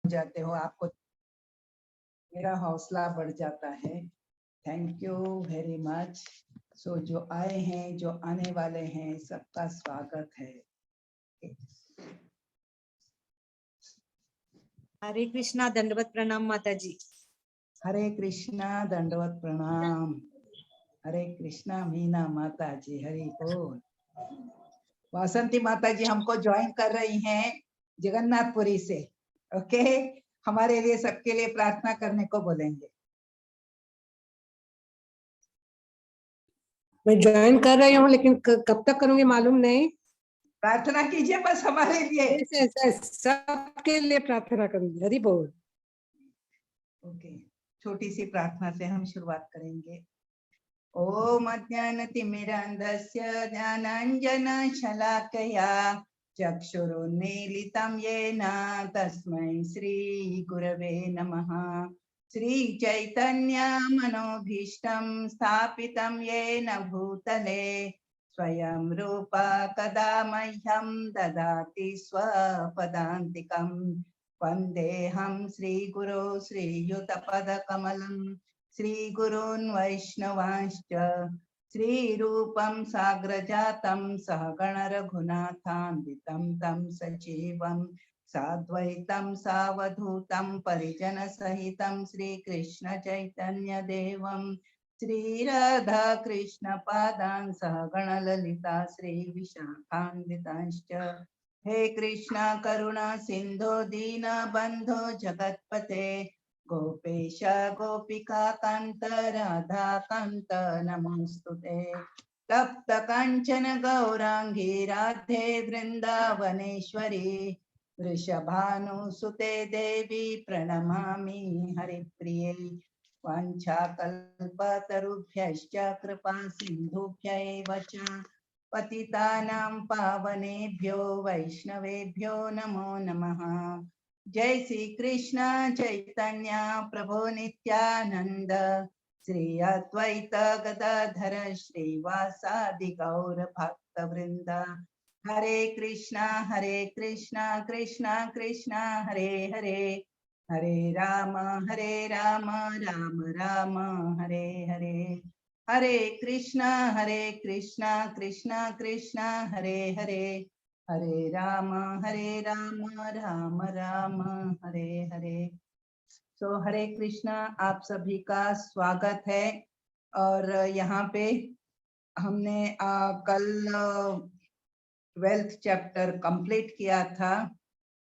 जाते हो, आपको मेरा हौसला बढ़ जाता है। Thank you very much. So जो आए हैं, जो आने वाले हैं, सबका स्वागत है। हरे कृष्णा, दंडवत प्रणाम माता जी। हरे कृष्णा, दंडवत प्रणाम। हरे कृष्णा मीना माता जी, हरि बोल। वासंती माता जी हमको ज्वाइन कर रही हैं जगन्नाथपुरी से। ओके, हमारे लिए, सबके लिए प्रार्थना करने को बोलेंगे। मैं ज्वाइन कर रही हूँ, लेकिन कब तक करूंगी मालूम नहीं। प्रार्थना कीजिए बस हमारे लिए। सबके लिए प्रार्थना करूंगी। हरि बोल। ओके, छोटी सी प्रार्थना से हम शुरुआत करेंगे। ओम अज्ञानतिमिरान्धस्य ज्ञानाञ्जनशलाकया चक्षुरुन्मीलितं येन तस्मै श्रीगुरवे नमः। श्रीचैतन्यमनोभीष्टं स्थापितं येन भूतले स्वयं रूपा कदा मह्यं ददाति स्वपदान्तिकम्। वन्देऽहं श्रीगुरो श्रीयुतपदकमलम् श्रीगुरून् वैष्णवांश्च श्रीरूपं साग्रजातं सहगण रघुनाथान्वितं तं सजीवं साद्वैतं सावधूतं परिजनसहितं श्रीकृष्ण चैतन्य देवं श्रीराधा कृष्ण पादान् सहगण ललिता श्रीविशाखान्वितांश्च। हे कृष्णा करुणा सिंधो दीनबन्धो जगत्पते गोपेश गोपिका कांत राधा कांत नमोस्तुते। तप्त कांचन गौरांगी राधे वृंदावनेश्वरी वृषभानुसुते देवी प्रणमामि हरिप्रिये। वाञ्छाकल्पतरुभ्यश्च कृपा सिन्धुभ्य एव च पतितानां पावनेभ्यो वैष्णवेभ्यो नमो नमः। जय श्री कृष्ण चैतन्य प्रभु नित्यानंद श्री अद्वैत गदाधर श्रीवासादि गौर भक्त वृंद। हरे कृष्णा कृष्णा कृष्णा हरे हरे, हरे राम राम राम हरे हरे। हरे कृष्णा कृष्णा कृष्णा हरे हरे, हरे राम राम राम हरे हरे। तो हरे कृष्णा, आप सभी का स्वागत है। और यहाँ पे हमने कल 12th चैप्टर कंप्लीट किया था।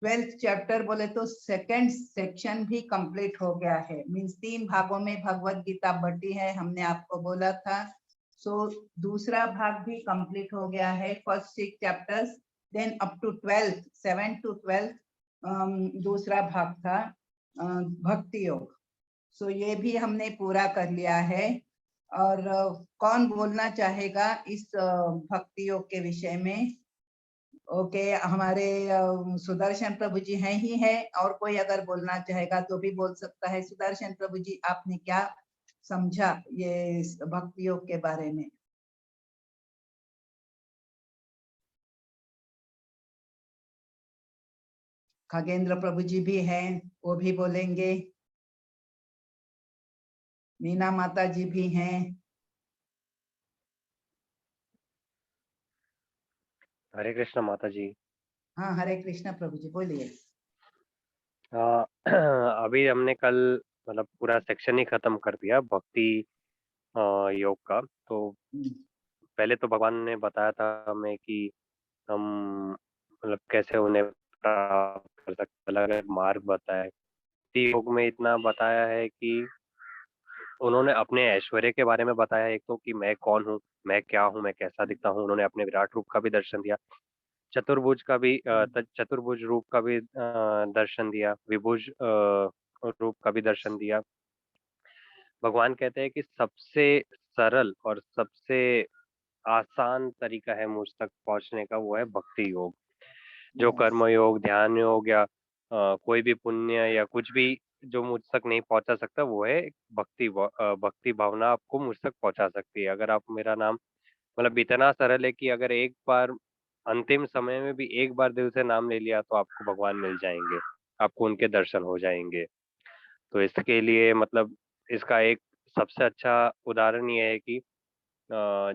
12th चैप्टर बोले तो सेकंड सेक्शन भी कंप्लीट हो गया है। मीन्स 3 भागों में भगवत गीता बटी है, हमने आपको बोला था। सो दूसरा भाग भी कंप्लीट हो गया है। First 6 chapters, then up to 12th 7 to 12th दूसरा भाग था भक्ति योग। सो ये भी हमने पूरा कर लिया है। और कौन बोलना चाहेगा इस भक्ति योग के विषय में? ओके, हमारे सुदर्शन प्रभु जी हैं ही है, और कोई अगर बोलना चाहेगा तो भी बोल सकता है। सुदर्शन प्रभु जी, आपने क्या समझा ये भक्ति योग के बारे में? खगेंद्र प्रभु जी भी हैं, वो भी बोलेंगे। मीना माता जी भी हैं। हरे कृष्ण माता जी। हाँ, हरे कृष्ण प्रभु जी, बोलिए। अभी हमने कल मतलब पूरा सेक्शन ही खत्म कर दिया भक्ति योग का। तो पहले तो भगवान ने बताया था हमें कि हम मतलब कैसे उन्हें प्राप्त कर सकते, अलग अलग मार्ग बताए। भक्ति योग में इतना बताया है कि उन्होंने अपने ऐश्वर्य के बारे में बताया, एक तो कि मैं कौन हूँ, मैं क्या हूँ, मैं कैसा दिखता हूँ। उन्होंने अपने विराट रूप का भी दर्शन दिया, चतुर्भुज का भी चतुर्भुज रूप का भी दर्शन दिया, विभुज रूप का भी दर्शन दिया। भगवान कहते हैं कि सबसे सरल और सबसे आसान तरीका है मुझ तक पहुंचने का, वो है भक्ति योग। जो कर्म योग, ध्यान योग या कोई भी पुण्य या कुछ भी जो मुझ तक नहीं पहुंचा सकता, वो है भक्ति भावना आपको मुझ तक पहुंचा सकती है। अगर आप मेरा नाम, मतलब इतना सरल है कि अगर एक बार अंतिम समय में भी एक बार दिल से नाम ले लिया तो आपको भगवान मिल जाएंगे। आपको उनके दर्शन हो जाएंगे। तो इसके लिए मतलब इसका एक सबसे अच्छा उदाहरण ये है कि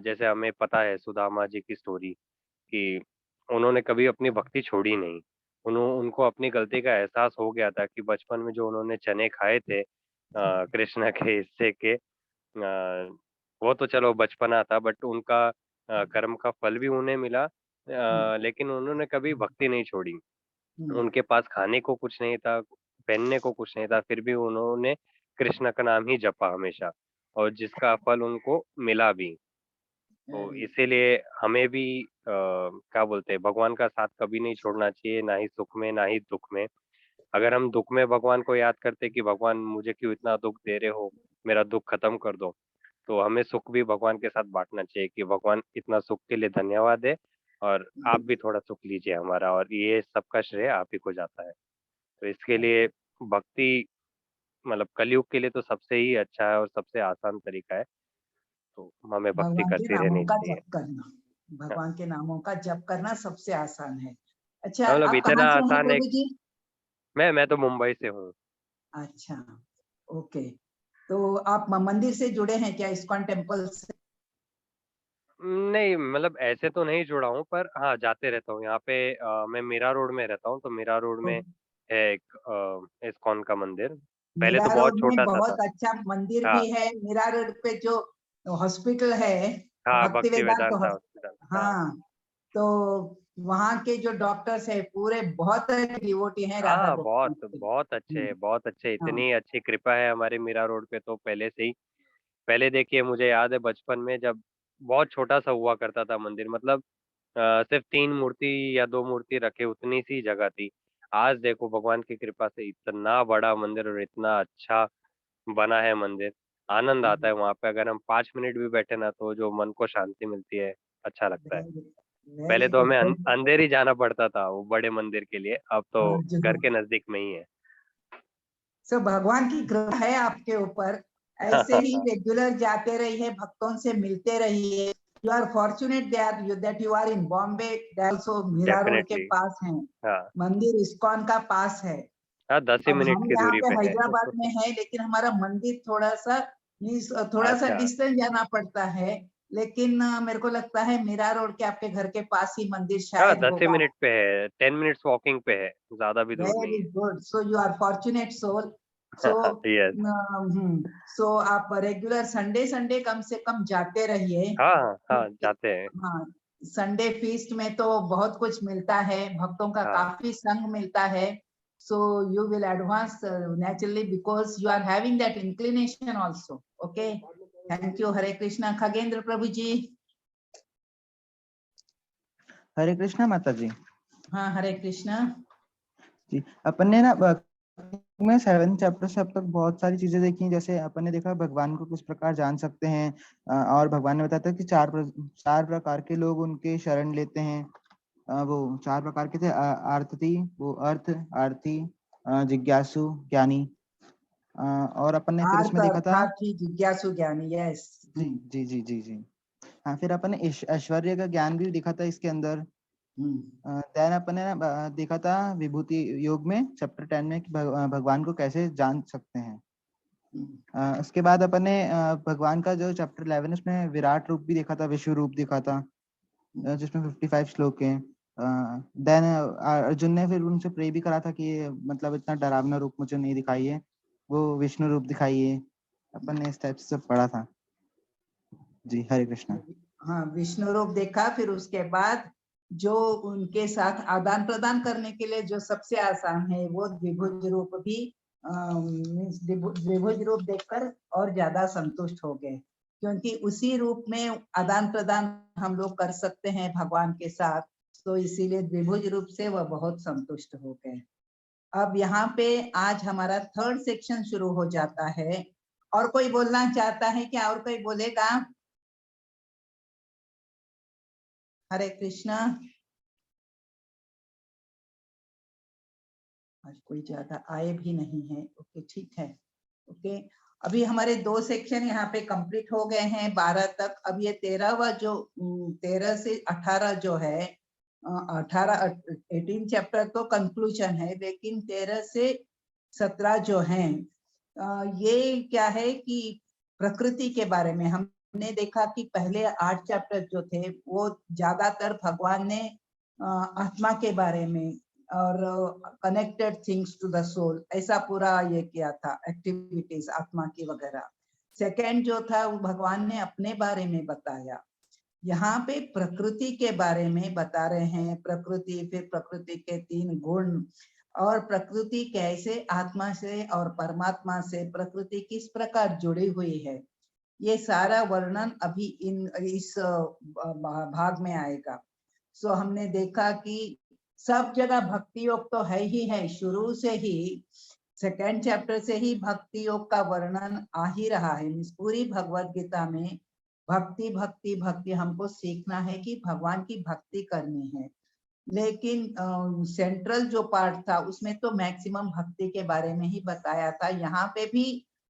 जैसे हमें पता है सुदामा जी की स्टोरी कि उन्होंने कभी अपनी भक्ति छोड़ी नहीं। उनको अपनी गलती का एहसास हो गया था कि बचपन में जो उन्होंने चने खाए थे कृष्ण के हिस्से के, वो तो चलो बचपना था, बट उनका कर्म का फल भी उन्हें मिला, लेकिन उन्होंने कभी भक्ति नहीं छोड़ी। उनके पास खाने को कुछ नहीं था, पहनने को कुछ नहीं था, फिर भी उन्होंने कृष्ण का नाम ही जपा हमेशा, और जिसका फल उनको मिला भी। तो इसीलिए हमें भी क्या बोलते हैं, भगवान का साथ कभी नहीं छोड़ना चाहिए, ना ही सुख में ना ही दुख में। अगर हम दुख में भगवान को याद करते कि भगवान मुझे क्यों इतना दुख दे रहे हो, मेरा दुख खत्म कर दो, तो हमें सुख भी भगवान के साथ बांटना चाहिए कि भगवान इतना सुख के लिए धन्यवाद है, और आप भी थोड़ा सुख लीजिए हमारा, और ये सबका श्रेय आप ही को जाता है। तो इसके लिए भक्ति मतलब कलयुग के लिए तो सबसे ही अच्छा है और सबसे आसान तरीका है, तो हमें भक्ति भगवान के करते नामों रहनी का चाहिए। जप करना, हाँ, भगवान के नामों का जप करना सबसे आसान है। अच्छा, मतलब आप इतना कहाँ से हैं आसान है। प्रभु जी? मैं तो मुंबई से हूँ। अच्छा, ओके। तो आप मंदिर से जुड़े हैं क्या, इस्कॉन टेम्पल से? नहीं, मतलब ऐसे तो नहीं जुड़ा हूँ, पर हाँ, जाते रहता हूँ। यहाँ पे मैं मीरा रोड में रहता हूँ, तो मीरा रोड में है एक इस्कॉन का मंदिर। पहले मीरा तो बहुत रोड में छोटा-सा था। बहुत अच्छा मंदिर हाँ, भी है। मीरा रोड पे जो हॉस्पिटल है, हाँ, भक्ति भक्ति वेदांत वेदांता हॉस्पिटल। हाँ, हाँ, तो वहाँ के जो डॉक्टर्स है पूरे बहुत डिवोटी हैं राधा हाँ, बहुत, गोविंद के। बहुत अच्छे, बहुत अच्छे। हाँ, इतनी अच्छी कृपा है हमारे मीरा रोड पे तो पहले से ही। पहले देखिए, मुझे याद है बचपन में जब बहुत छोटा-सा हुआ करता था मंदिर, मतलब सिर्फ 3 मूर्ति या 2 मूर्ति रखे उतनी सी जगह थी। आज देखो भगवान की कृपा से इतना बड़ा मंदिर और इतना अच्छा बना है मंदिर। आनंद आता है वहाँ पे, अगर हम 5 मिनट भी बैठे ना तो जो मन को शांति मिलती है, अच्छा लगता है। वेरी पहले वेरी तो हमें गुड। अंदर ही जाना पड़ता था वो बड़े मंदिर के लिए, अब तो घर के नज़दीक में ही है। सो भगवान की कृपा है आपके ऊपर। ऐसे ही रेगुलर जाते रहिए, भक्तों से मिलते रहिए। You are fortunate that you are in Bombay, also Mira Road के डेफ़िनेटली। पास है हाँ, मंदिर, इस्कॉन का पास है। हाँ, 10 ही अब मिनट हम की यहाँ दूरी पे पे है। हैदराबाद में है, लेकिन हमारा मंदिर थोड़ा सा अच्छा, डिस्टेंस जाना पड़ता है। लेकिन मेरे को लगता है मीरा रोड के आपके घर के पास ही मंदिर हाँ, शायद 10 ही होगा। मिनट पे है, 10 मिनट्स वॉकिंग पे है, ज़्यादा भी दूर नहीं वेरी है। Good, so you are fortunate soul. So yes. So आप रेगुलर संडे संडे कम से कम जाते रहिए। हाँ, हाँ, जाते हैं। हाँ, संडे फीस्ट में तो बहुत कुछ मिलता है, भक्तों का हाँ, काफी संग मिलता है। So you will advance naturally because you are having that inclination also. Okay, thank you. Hare Krishna. Khagendra Prabhu ji. Hare Krishna माता जी। हाँ, हरे कृष्णा। जी, अपन ने ना में 7 चैप्टर से अब तक बहुत सारी चीजें देखी हैं। जैसे अपन ने देखा भगवान को किस प्रकार जान सकते हैं, और भगवान ने बताया था कि चार प्रकार के लोग उनके शरण लेते हैं। वो 4 प्रकार के थे, आरती, वो अर्थ, आरती, जिज्ञासु, ज्ञानी। और अपन ने फिर आर्थ इसमें देखा था। अर्थार्थी जिज्ञासु ज्ञानी। यस। जी जी जी जी जी। हाँ, फिर अपन ने ऐश्वर्य का ज्ञान भी देखा था इसके अंदर। देन अपन ने देखा था विभूति योग में चैप्टर 10 में कि भगवान को कैसे जान सकते हैं। उसके बाद अपन ने भगवान का जो चैप्टर 11 उसमें विराट रूप भी देखा था, विश्व रूप देखा था, जिसमें 55 श्लोक हैं। देन अर्जुन ने फिर उनसे प्रे भी करा था कि मतलब इतना डरावना रूप मुझे नहीं दिखाइए, वो विष्णु रूप दिखाइए। अपन ने इस टाइप से सब पढ़ा था। जी, हरे कृष्णा। हाँ, विष्णु रूप देखा। फिर उसके बाद जो उनके साथ आदान प्रदान करने के लिए जो सबसे आसान है वो द्विभुज रूप भी, द्विभुज रूप देखकर और ज्यादा संतुष्ट हो गए, क्योंकि उसी रूप में आदान प्रदान हम लोग कर सकते हैं भगवान के साथ। तो इसीलिए द्विभुज रूप से वह बहुत संतुष्ट हो गए। अब यहाँ पे आज हमारा 3rd सेक्शन शुरू हो जाता है। और कोई बोलना चाहता है क्या? और कोई बोलेगा? हरे कृष्णा। आज कोई ज्यादा आए भी नहीं है। ओके, ठीक है। ओके, अभी हमारे 2 सेक्शन यहाँ पे कंप्लीट हो गए हैं 12 तक। अब ये 13वां जो 13 से 18 जो है 18 चैप्टर तो कंक्लूजन है, लेकिन 13 से 17 जो हैं ये क्या है कि प्रकृति के बारे में हमने देखा कि पहले 8 चैप्टर जो थे वो ज्यादातर भगवान ने आत्मा के बारे में और connected things to the soul ऐसा पूरा ये किया था, एक्टिविटीज आत्मा की वगैरह। सेकंड जो था वो भगवान ने अपने बारे में बताया। यहाँ पे प्रकृति के बारे में बता रहे हैं, प्रकृति, फिर प्रकृति के 3 गुण और प्रकृति कैसे आत्मा से और परमात्मा से प्रकृति किस प्रकार जुड़ी हुई है, ये सारा वर्णन अभी इस भाग में आएगा। सो हमने देखा कि सब जगह भक्ति योग तो है ही है, शुरू से ही सेकंड चैप्टर से ही भक्ति योग का वर्णन आ ही रहा है। पूरी भगवत गीता में भक्ति भक्ति भक्ति हमको सीखना है कि भगवान की भक्ति करनी है। लेकिन सेंट्रल जो पार्ट था उसमें तो मैक्सिमम भक्ति के बारे में ही बताया था। यहाँ पे भी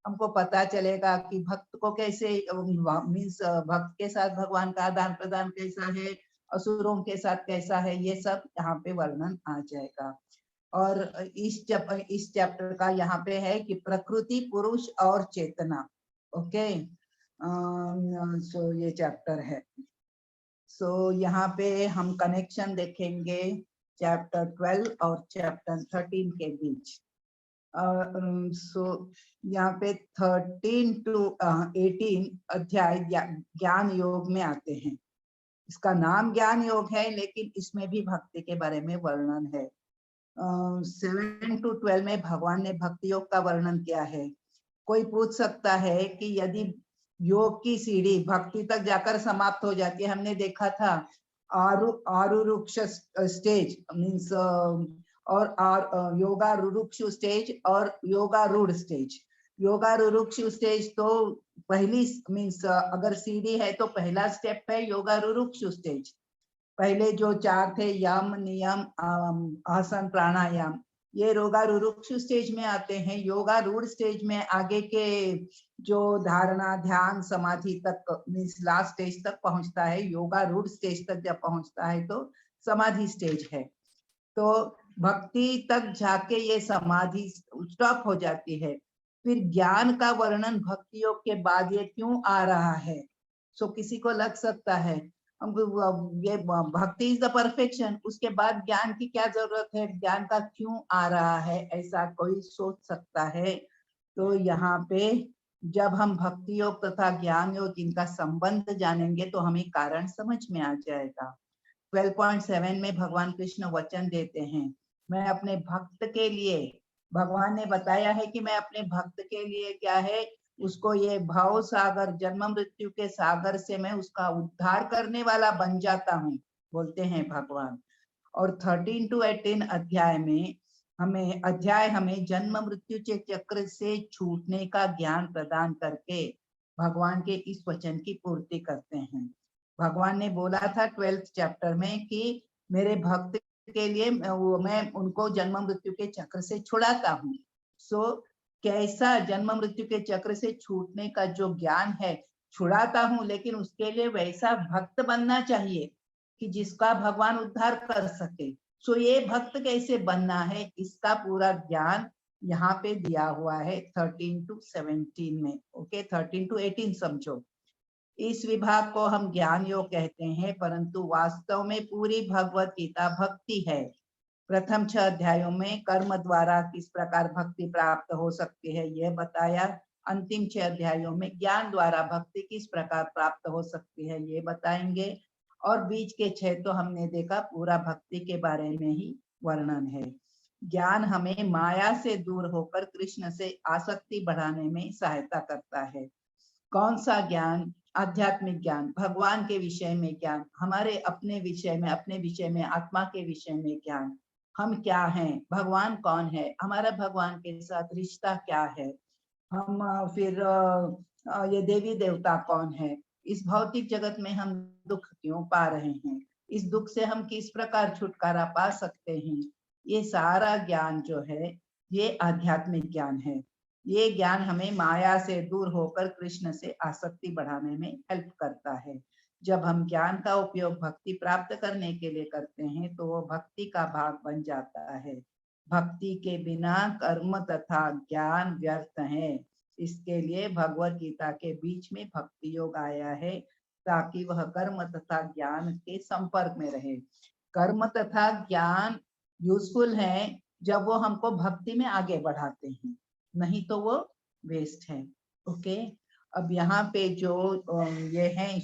हमको पता चलेगा कि भक्त को कैसे मीन्स भक्त के साथ भगवान का आदान प्रदान कैसा है, असुरों के साथ कैसा है, ये सब यहाँ पे वर्णन आ जाएगा। और इस चैप्टर का यहाँ पे है कि प्रकृति, पुरुष और चेतना। ओके, सो ये चैप्टर है। सो यहाँ पे हम कनेक्शन देखेंगे चैप्टर 12 और चैप्टर 13 के बीच। सो यहाँ पे 13 to 18 अध्याय ज्ञान योग में आते हैं। इसका नाम ज्ञान योग है, लेकिन इसमें भी भक्ति के बारे में वर्णन है। 7 to 12 में भगवान ने भक्ति योग का वर्णन किया है। कोई पूछ सकता है कि यदि योग की सीढ़ी भक्ति तक जाकर समाप्त हो जाती है, हमने देखा था आरुरुक्ष स्टेज मीन्स और योगारुरुक्ष स्टेज और योगारूढ़ स्टेज। योगारुरुक्ष स्टेज तो पहली मीन्स अगर सीढ़ी है तो पहला स्टेप है योगारुरुक्ष स्टेज। पहले जो 4 थे यम, नियम, आसन, प्राणायाम, ये योगारूढ़ स्टेज में आते हैं। योगारूढ़ स्टेज में आगे के जो धारणा, ध्यान, समाधि तक मीन्स लास्ट स्टेज तक पहुंचता है। योगारूढ़ स्टेज तक जब पहुंचता है तो समाधि स्टेज है। तो भक्ति तक जाके ये समाधि स्टॉप हो जाती है। फिर ज्ञान का वर्णन भक्ति योग के बाद ये क्यों आ रहा है? सो किसी को लग सकता है ये भक्ति इज द परफेक्शन, उसके बाद ज्ञान की क्या जरूरत है, ज्ञान का क्यों आ रहा है, ऐसा कोई सोच सकता है। तो यहाँ पे जब हम भक्ति योग तथा ज्ञान योग इनका संबंध जानेंगे तो हमें कारण समझ में आ जाएगा। 12.7 में भगवान कृष्ण वचन देते हैं, मैं अपने भक्त के लिए, भगवान ने बताया है कि मैं अपने भक्त के लिए क्या है, उसको ये भाव सागर, जन्म मृत्यु के सागर से मैं उसका उद्धार करने वाला बन जाता हूँ, बोलते हैं भगवान। और 13 to 18 अध्याय में हमें जन्म मृत्यु के चक्र से छूटने का ज्ञान प्रदान करके भगवान के इस वचन की पूर्ति करते हैं। भगवान ने बोला था 12th चैप्टर में कि मेरे भक्त के लिए मैं उनको जन्म मृत्यु के चक्र से छुड़ाता हूँ। सो कैसा जन्म मृत्यु के चक्र से छूटने का जो ज्ञान है, छुड़ाता हूँ, लेकिन उसके लिए वैसा भक्त बनना चाहिए कि जिसका भगवान उद्धार कर सके। सो ये भक्त कैसे बनना है, इसका पूरा ज्ञान यहाँ पे दिया हुआ है 13 to 17 में। ओके, 13 to 18 समझो। इस विभाग को हम ज्ञान योग कहते हैं, परंतु वास्तव में पूरी भगवत गीता भक्ति है। प्रथम 6 अध्यायों में कर्म द्वारा किस प्रकार भक्ति प्राप्त हो सकती है यह बताया। अंतिम 6 अध्यायों में ज्ञान द्वारा भक्ति किस प्रकार प्राप्त हो सकती है ये बताएंगे। और बीच के 6 तो हमने देखा पूरा भक्ति के बारे में ही वर्णन है। ज्ञान हमें माया से दूर होकर कृष्ण से आसक्ति बढ़ाने में सहायता करता है। कौन सा ज्ञान? आध्यात्मिक ज्ञान, भगवान के विषय में ज्ञान, हमारे अपने विषय में आत्मा के विषय में ज्ञान, हम क्या हैं, भगवान कौन है, हमारा भगवान के साथ रिश्ता क्या है, हम फिर ये देवी देवता कौन है, इस भौतिक जगत में हम दुख क्यों पा रहे हैं, इस दुख से हम किस प्रकार छुटकारा पा सकते हैं, ये सारा ज्ञान जो है ये आध्यात्मिक ज्ञान है। ये ज्ञान हमें माया से दूर होकर कृष्ण से आसक्ति बढ़ाने में हेल्प करता है। जब हम ज्ञान का उपयोग भक्ति प्राप्त करने के लिए करते हैं तो वो भक्ति का भाग बन जाता है। भक्ति के बिना कर्म तथा ज्ञान व्यर्थ है। इसके लिए भगवत गीता के बीच में भक्ति योग आया है, ताकि वह कर्म तथा ज्ञान के संपर्क में रहे। कर्म तथा ज्ञान यूजफुल है जब वो हमको भक्ति में आगे बढ़ाते हैं, नहीं तो वो वेस्ट है। ओके, अब यहाँ पे जो ये हैं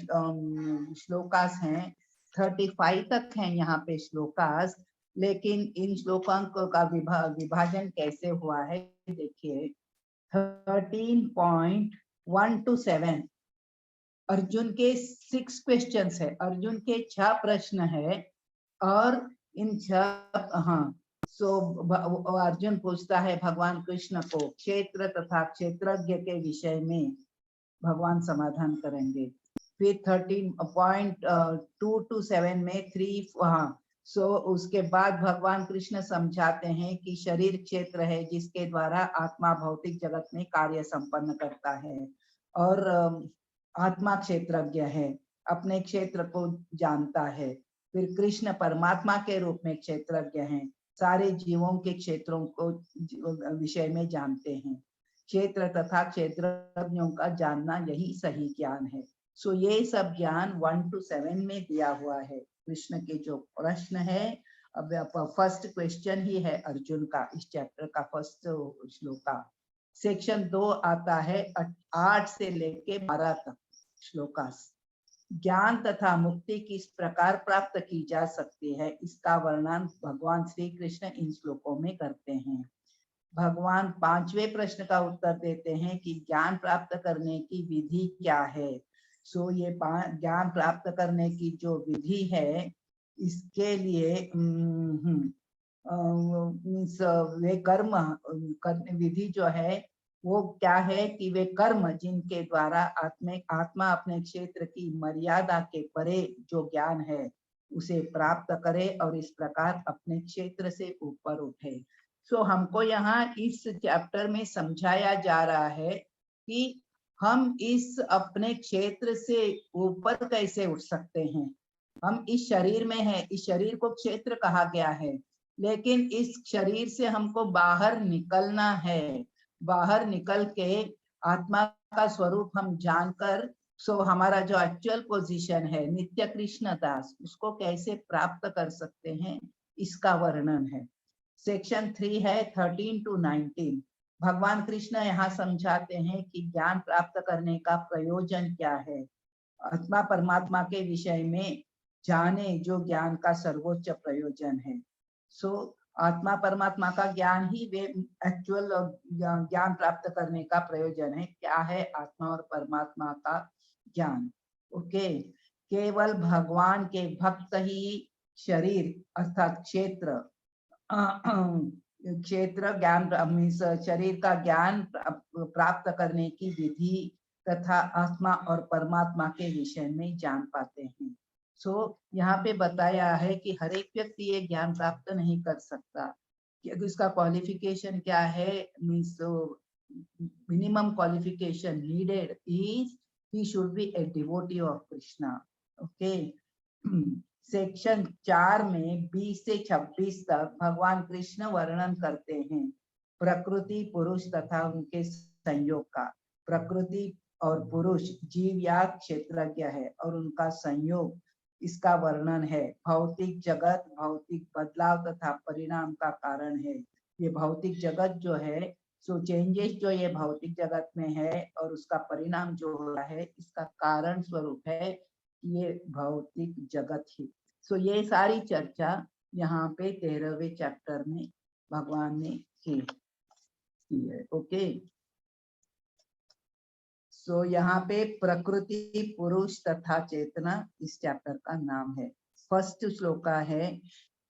श्लोकास हैं, 35 तक हैं यहाँ पे श्लोकास, लेकिन इन श्लोकांकों का विभाजन कैसे हुआ है देखिए। 13.1 to 7 अर्जुन के 6 क्वेश्चंस है, अर्जुन के 6 प्रश्न है, और इन 6 अर्जुन पूछता है भगवान कृष्ण को क्षेत्र तथा क्षेत्रज्ञ के विषय में भगवान समाधान करेंगे। फिर 13.2 to 7 में 3 उसके बाद भगवान कृष्ण समझाते हैं कि शरीर क्षेत्र है जिसके द्वारा आत्मा भौतिक जगत में कार्य संपन्न करता है, और आत्मा क्षेत्रज्ञ है, अपने क्षेत्र को जानता है। फिर कृष्ण परमात्मा के रूप में क्षेत्रज्ञ हैं, सारे जीवों के क्षेत्रों को विषय में जानते हैं। क्षेत्र तथा क्षेत्रज्ञों का जानना यही सही ज्ञान है। सो ये सब ज्ञान 1 to 7 में दिया हुआ है। कृष्ण के जो प्रश्न है, अब फर्स्ट क्वेश्चन ही है अर्जुन का, इस चैप्टर का फर्स्ट श्लोका। सेक्शन 2 आता है 8 से लेके 12 तक श्लोकास। ज्ञान तथा मुक्ति किस प्रकार प्राप्त की जा सकती है, इसका वर्णन भगवान श्री कृष्ण इन श्लोकों में करते हैं। भगवान 5वें प्रश्न का उत्तर देते हैं कि ज्ञान प्राप्त करने की विधि क्या है। सो ये ज्ञान प्राप्त करने की जो विधि है, इसके लिए वे कर्म विधि जो है वो क्या है कि वे कर्म जिनके द्वारा आत्मा अपने क्षेत्र की मर्यादा के परे जो ज्ञान है उसे प्राप्त करे और इस प्रकार अपने क्षेत्र से ऊपर उठे। सो हमको यहाँ इस चैप्टर में समझाया जा रहा है कि हम इस अपने क्षेत्र से ऊपर कैसे उठ सकते हैं। हम इस शरीर में हैं, इस शरीर को क्षेत्र कहा गया है, लेकिन इस शरीर से हमको बाहर निकलना है। बाहर निकल के आत्मा का स्वरूप हम जानकर हमारा जो एक्चुअल पोजीशन है नित्य कृष्ण दास, उसको कैसे प्राप्त कर सकते हैं, इसका वर्णन है। सेक्शन 3 है 13 to 19। भगवान कृष्ण यहाँ समझाते हैं कि ज्ञान प्राप्त करने का प्रयोजन क्या है। आत्मा परमात्मा के विषय में जाने जो ज्ञान का सर्वोच्च प्रयोजन है। आत्मा परमात्मा का ज्ञान ही वे एक्चुअल ज्ञान प्राप्त करने का प्रयोजन है। क्या है? आत्मा और परमात्मा का ज्ञान। ओके, केवल भगवान के भक्त ही शरीर अर्थात क्षेत्र ज्ञान शरीर का ज्ञान प्राप्त करने की विधि तथा आत्मा और परमात्मा के विषय में जान पाते हैं। यहाँ पे बताया है कि हर एक व्यक्ति ये ज्ञान प्राप्त नहीं कर सकता। इसका क्वालिफिकेशन क्या है? Means minimum qualification needed is he should be a devotee of Krishna. Okay, section 4 में 20 से 26 तक भगवान कृष्ण वर्णन करते हैं प्रकृति पुरुष तथा उनके संयोग का। प्रकृति और पुरुष जीव या क्षेत्रज्ञ है और उनका संयोग, इसका वर्णन है। भौतिक जगत भौतिक बदलाव तथा परिणाम का कारण है। ये भौतिक जगत जो है चेंजेस जो ये भौतिक जगत में है और उसका परिणाम जो हो रहा है, इसका कारण स्वरूप है ये भौतिक जगत ही। ये सारी चर्चा यहाँ पे 13वें चैप्टर में भगवान ने की है। ओके, यहाँ पे प्रकृति पुरुष तथा चेतना इस चैप्टर का नाम है। फर्स्ट श्लोका है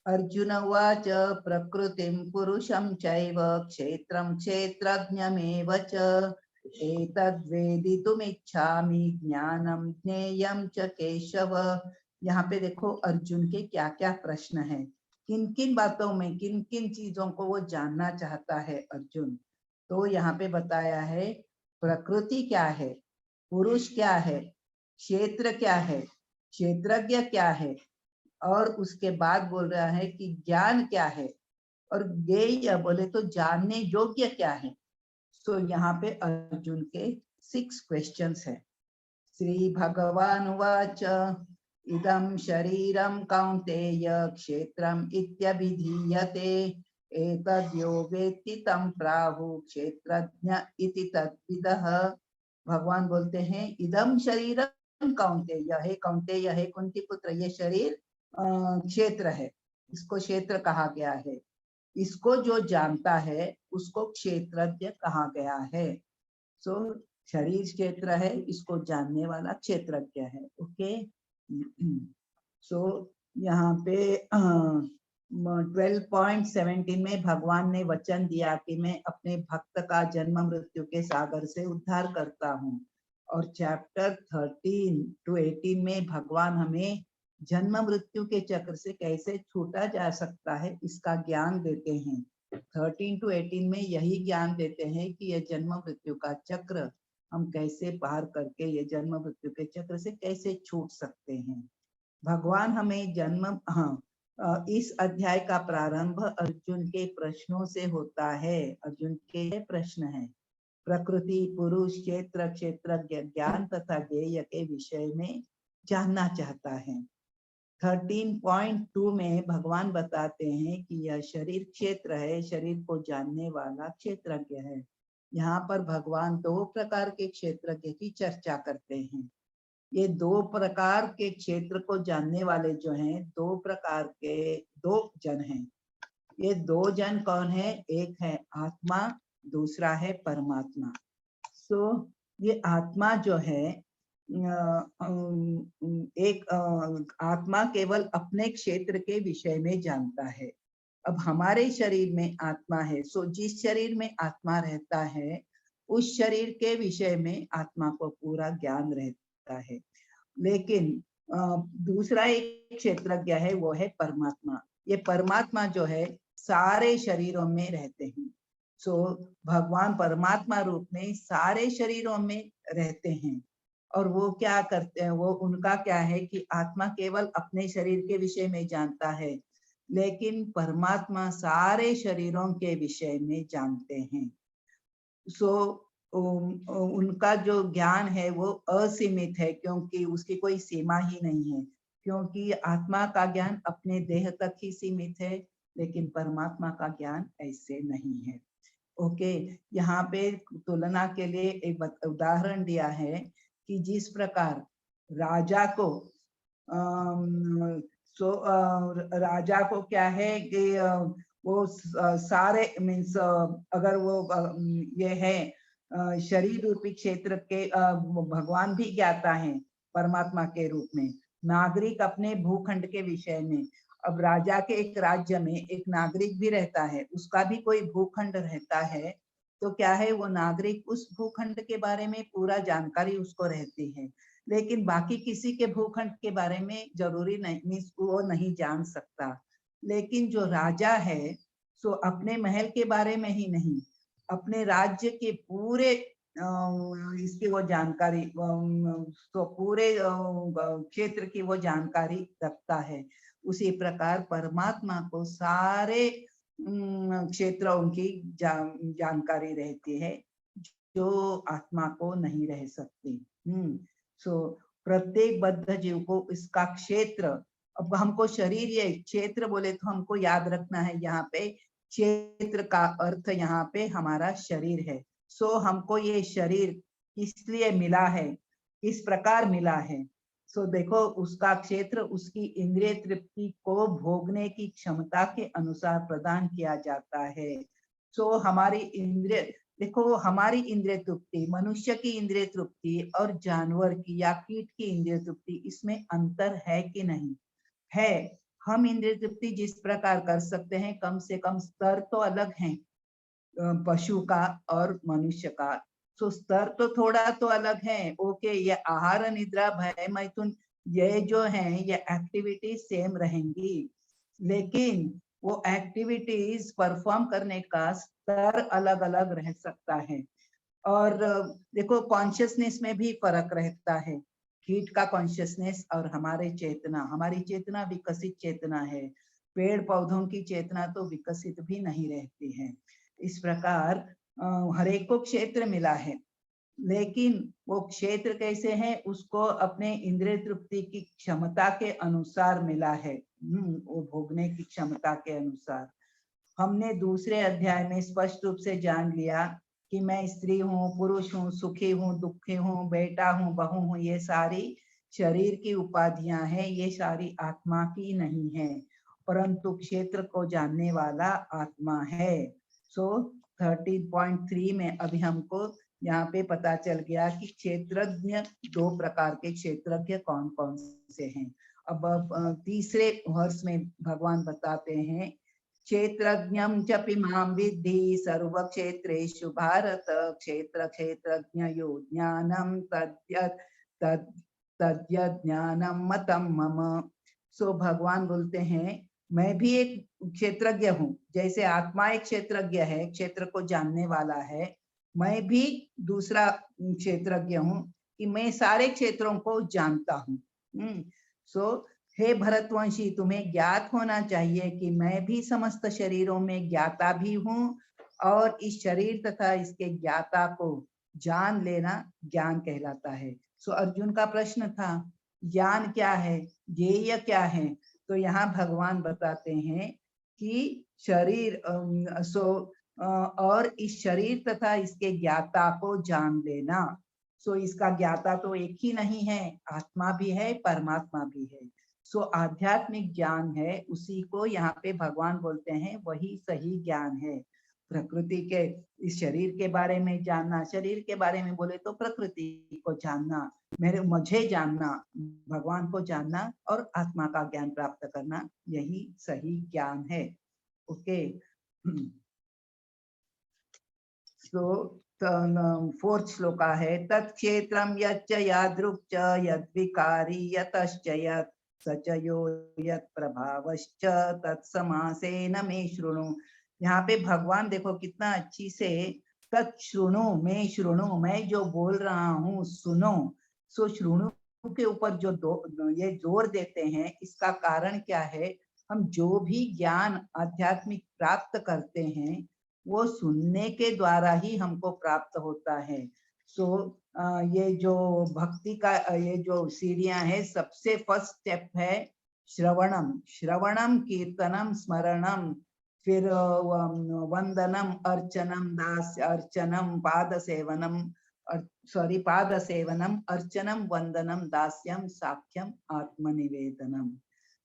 अर्जुन उवाच प्रकृतिं पुरुषं चैव क्षेत्रं क्षेत्रज्ञमेव च एतद्वेदितुमिच्छामि ज्ञानं ज्ञेयं च केशव। यहाँ पे देखो अर्जुन के क्या क्या प्रश्न हैं, किन किन बातों में किन किन चीजों को वो जानना चाहता है अर्जुन। तो यहाँ पे बताया है प्रकृति क्या है, पुरुष क्या है, क्षेत्र क्या है क्षेत्रज्ञ क्या है, और उसके बाद बोल रहा है कि ज्ञान क्या है, और ज्ञेय बोले तो जानने योग्य क्या है। सो यहाँ पे अर्जुन के 6 क्वेश्चंस है। श्री भगवान उवाच इदं शरीरं कौन्तेय क्षेत्रम् इत्यभिधीयते एतद्यो वेत्ति तं प्राहुः क्षेत्रज्ञ इति तद्विदः। भगवान बोलते हैं इदं शरीरं कौन्तेय, हे कौन्तेय, हे कुंती पुत्र, ये शरीर क्षेत्र है, इसको क्षेत्र कहा गया है। इसको जो जानता है उसको क्षेत्रज्ञ कहा गया है। सो शरीर क्षेत्र है, इसको जानने वाला क्षेत्रज्ञ है। ओके, सो यहाँ पे 12.17 में भगवान ने वचन दिया कि मैं अपने भक्त का जन्म मृत्यु के सागर से उद्धार करता हूँ, और चैप्टर 13 to 18 में भगवान हमें जन्म मृत्यु के चक्र से कैसे छूटा जा सकता है इसका ज्ञान देते हैं। 13 to 18 में यही ज्ञान देते हैं कि यह जन्म मृत्यु का चक्र हम कैसे पार करके ये जन्म मृत्यु के चक्र से कैसे छूट सकते हैं। भगवान हमें इस अध्याय का प्रारंभ अर्जुन के प्रश्नों से होता है। अर्जुन के प्रश्न है, प्रकृति, पुरुष, क्षेत्र, क्षेत्रज्ञ, ज्ञान तथा ज्ञेय के विषय में जानना चाहता है। 13.2 में भगवान बताते हैं कि यह शरीर क्षेत्र है, शरीर को जानने वाला क्षेत्रज्ञ है। यहाँ पर भगवान 2 प्रकार के क्षेत्रज्ञ की चर्चा करते हैं। ये 2 प्रकार के क्षेत्र को जानने वाले जो हैं, 2 प्रकार के 2 जन हैं। ये 2 जन कौन है? एक है आत्मा, दूसरा है परमात्मा। सो ये आत्मा जो है, एक आत्मा केवल अपने क्षेत्र के विषय में जानता है। अब हमारे शरीर में आत्मा है, सो जिस शरीर में आत्मा रहता है उस शरीर के विषय में आत्मा को पूरा ज्ञान रहता है। लेकिन दूसरा एक क्षेत्रज्ञ है, वो है परमात्मा। ये परमात्मा जो है सारे शरीरों में रहते हैं। सो भगवान परमात्मा रूप में सारे शरीरों में रहते हैं, और वो क्या करते हैं, वो उनका क्या है कि आत्मा केवल अपने शरीर के विषय में जानता है, लेकिन परमात्मा सारे शरीरों के विषय में जानते हैं। सो उनका जो ज्ञान है वो असीमित है, क्योंकि उसकी कोई सीमा ही नहीं है। क्योंकि आत्मा का ज्ञान अपने देह तक ही सीमित है, लेकिन परमात्मा का ज्ञान ऐसे नहीं है। ओके, यहाँ पे तुलना के लिए एक उदाहरण दिया है कि जिस प्रकार राजा को राजा को क्या है कि वो सारे मीन्स अगर वो ये है शरीर रूपी क्षेत्र के भगवान भी ज्ञाता है परमात्मा के रूप में, नागरिक अपने भूखंड के विषय में। अब राजा के एक राज्य में एक नागरिक भी रहता है, उसका भी कोई भूखंड रहता है, तो क्या है वो नागरिक उस भूखंड के बारे में पूरा जानकारी उसको रहती है, लेकिन बाकी किसी के भूखंड के बारे में जरूरी नहीं, वो नहीं जान सकता। लेकिन जो राजा है सो अपने महल के बारे में ही नहीं, अपने राज्य के पूरे इसकी वो जानकारी, तो पूरे क्षेत्र की वो जानकारी रखता है। उसी प्रकार परमात्मा को सारे क्षेत्रों की जानकारी रहती है, जो आत्मा को नहीं रह सकती। सो प्रत्येक बद्ध जीव को इसका क्षेत्र, अब हमको शरीर ये क्षेत्र बोले तो हमको याद रखना है, यहाँ पे क्षेत्र का अर्थ यहाँ पे हमारा शरीर है। सो हमको ये शरीर इसलिए मिला है, इस प्रकार मिला है। सो देखो उसका क्षेत्र उसकी इंद्रिय तृप्ति को भोगने की क्षमता के अनुसार प्रदान किया जाता है। सो हमारी इंद्रिय, देखो हमारी इंद्रिय तृप्ति, मनुष्य की इंद्रिय तृप्ति और जानवर की या कीट की इंद्रिय तृप्ति, इसमें अंतर है कि नहीं? है। हम इंद्रिय तृप्ति जिस प्रकार कर सकते हैं, कम से कम स्तर तो अलग हैं पशु का और मनुष्य का। सो स्तर तो थोड़ा तो अलग है। ओके, ये आहार, निद्रा, भय, मैथुन, ये जो है ये एक्टिविटी सेम रहेंगी, लेकिन वो एक्टिविटीज परफॉर्म करने का स्तर अलग अलग रह सकता है। और देखो कॉन्शियसनेस में भी फर्क रहता है, कीट का कॉन्शियसनेस और हमारी चेतना विकसित चेतना है। पेड़ पौधों की चेतना तो विकसित भी नहीं रहती है। इस प्रकार हर एक को क्षेत्र मिला है, लेकिन वो क्षेत्र कैसे है, उसको अपने इंद्रिय तृप्ति की क्षमता के अनुसार मिला है। वो भोगने की क्षमता के अनुसार। हमने दूसरे अध्याय में स्पष्ट रूप से जान लिया कि मैं स्त्री हूँ, पुरुष हूँ, सुखी हूँ, दुखी हूँ, बेटा हूँ, बहू हूँ, ये सारी शरीर की उपाधियां हैं, ये सारी आत्मा की नहीं है, परंतु क्षेत्र को जानने वाला आत्मा है। सो 13.3 में अभी हमको यहाँ पे पता चल गया कि क्षेत्रज्ञ, 2 प्रकार के क्षेत्रज्ञ कौन कौन से हैं। अब तीसरे वर्ष में भगवान बताते हैं, क्षेत्रज्ञं च पिमां विद्धि सर्वक्षेत्रेषु भारत, क्षेत्र क्षेत्रज्ञयो ज्ञानं तद्यत् ज्ञानं मतं मम। सो भगवान बोलते हैं, मैं भी एक क्षेत्रज्ञ हूँ, जैसे आत्मा एक क्षेत्रज्ञ है, क्षेत्र को जानने वाला है, मैं भी दूसरा क्षेत्रज्ञ हूँ कि मैं सारे क्षेत्रों को जानता हूँ। सो हे भरतवंशी, तुम्हें ज्ञात होना चाहिए कि मैं भी समस्त शरीरों में ज्ञाता भी हूँ, और इस शरीर तथा इसके ज्ञाता को जान लेना ज्ञान कहलाता है। सो अर्जुन का प्रश्न था, ज्ञान क्या है, ज्ञेय क्या है? तो यहाँ भगवान बताते हैं कि शरीर और इस शरीर तथा इसके ज्ञाता को जान लेना। सो इसका ज्ञाता तो एक ही नहीं है, आत्मा भी है, परमात्मा भी है। सो आध्यात्मिक ज्ञान है, उसी को यहाँ पे भगवान बोलते हैं वही सही ज्ञान है। प्रकृति के, इस शरीर के बारे में जानना, शरीर के बारे में बोले तो प्रकृति को जानना, मुझे जानना, भगवान को जानना और आत्मा का ज्ञान प्राप्त करना, यही सही ज्ञान है। ओके। सो 4th श्लोका है, तत्क्षेत्रम यच्च यादृक् च यद्विकारी यतश्च यत् सच यो यत् प्रभावश्च तत्समासेन मे शृणु। यहाँ पे भगवान देखो कितना अच्छी से तत्शृणु, मैं शृणु, मैं जो बोल रहा हूँ सुनो। सो शृणु के ऊपर जो ये जोर देते हैं, इसका कारण क्या है, हम जो भी ज्ञान आध्यात्मिक प्राप्त करते हैं वो सुनने के द्वारा ही हमको प्राप्त होता है। सो ये जो भक्ति का ये जो सीढ़ियां है, सबसे फर्स्ट स्टेप है श्रवणम, श्रवणम कीर्तनम स्मरणम, फिर वंदनम अर्चनम दास्य अर्चनम पाद सेवनम, पाद सेवनम अर्चनम वंदनम दास्यम साख्यम आत्मनिवेदनम।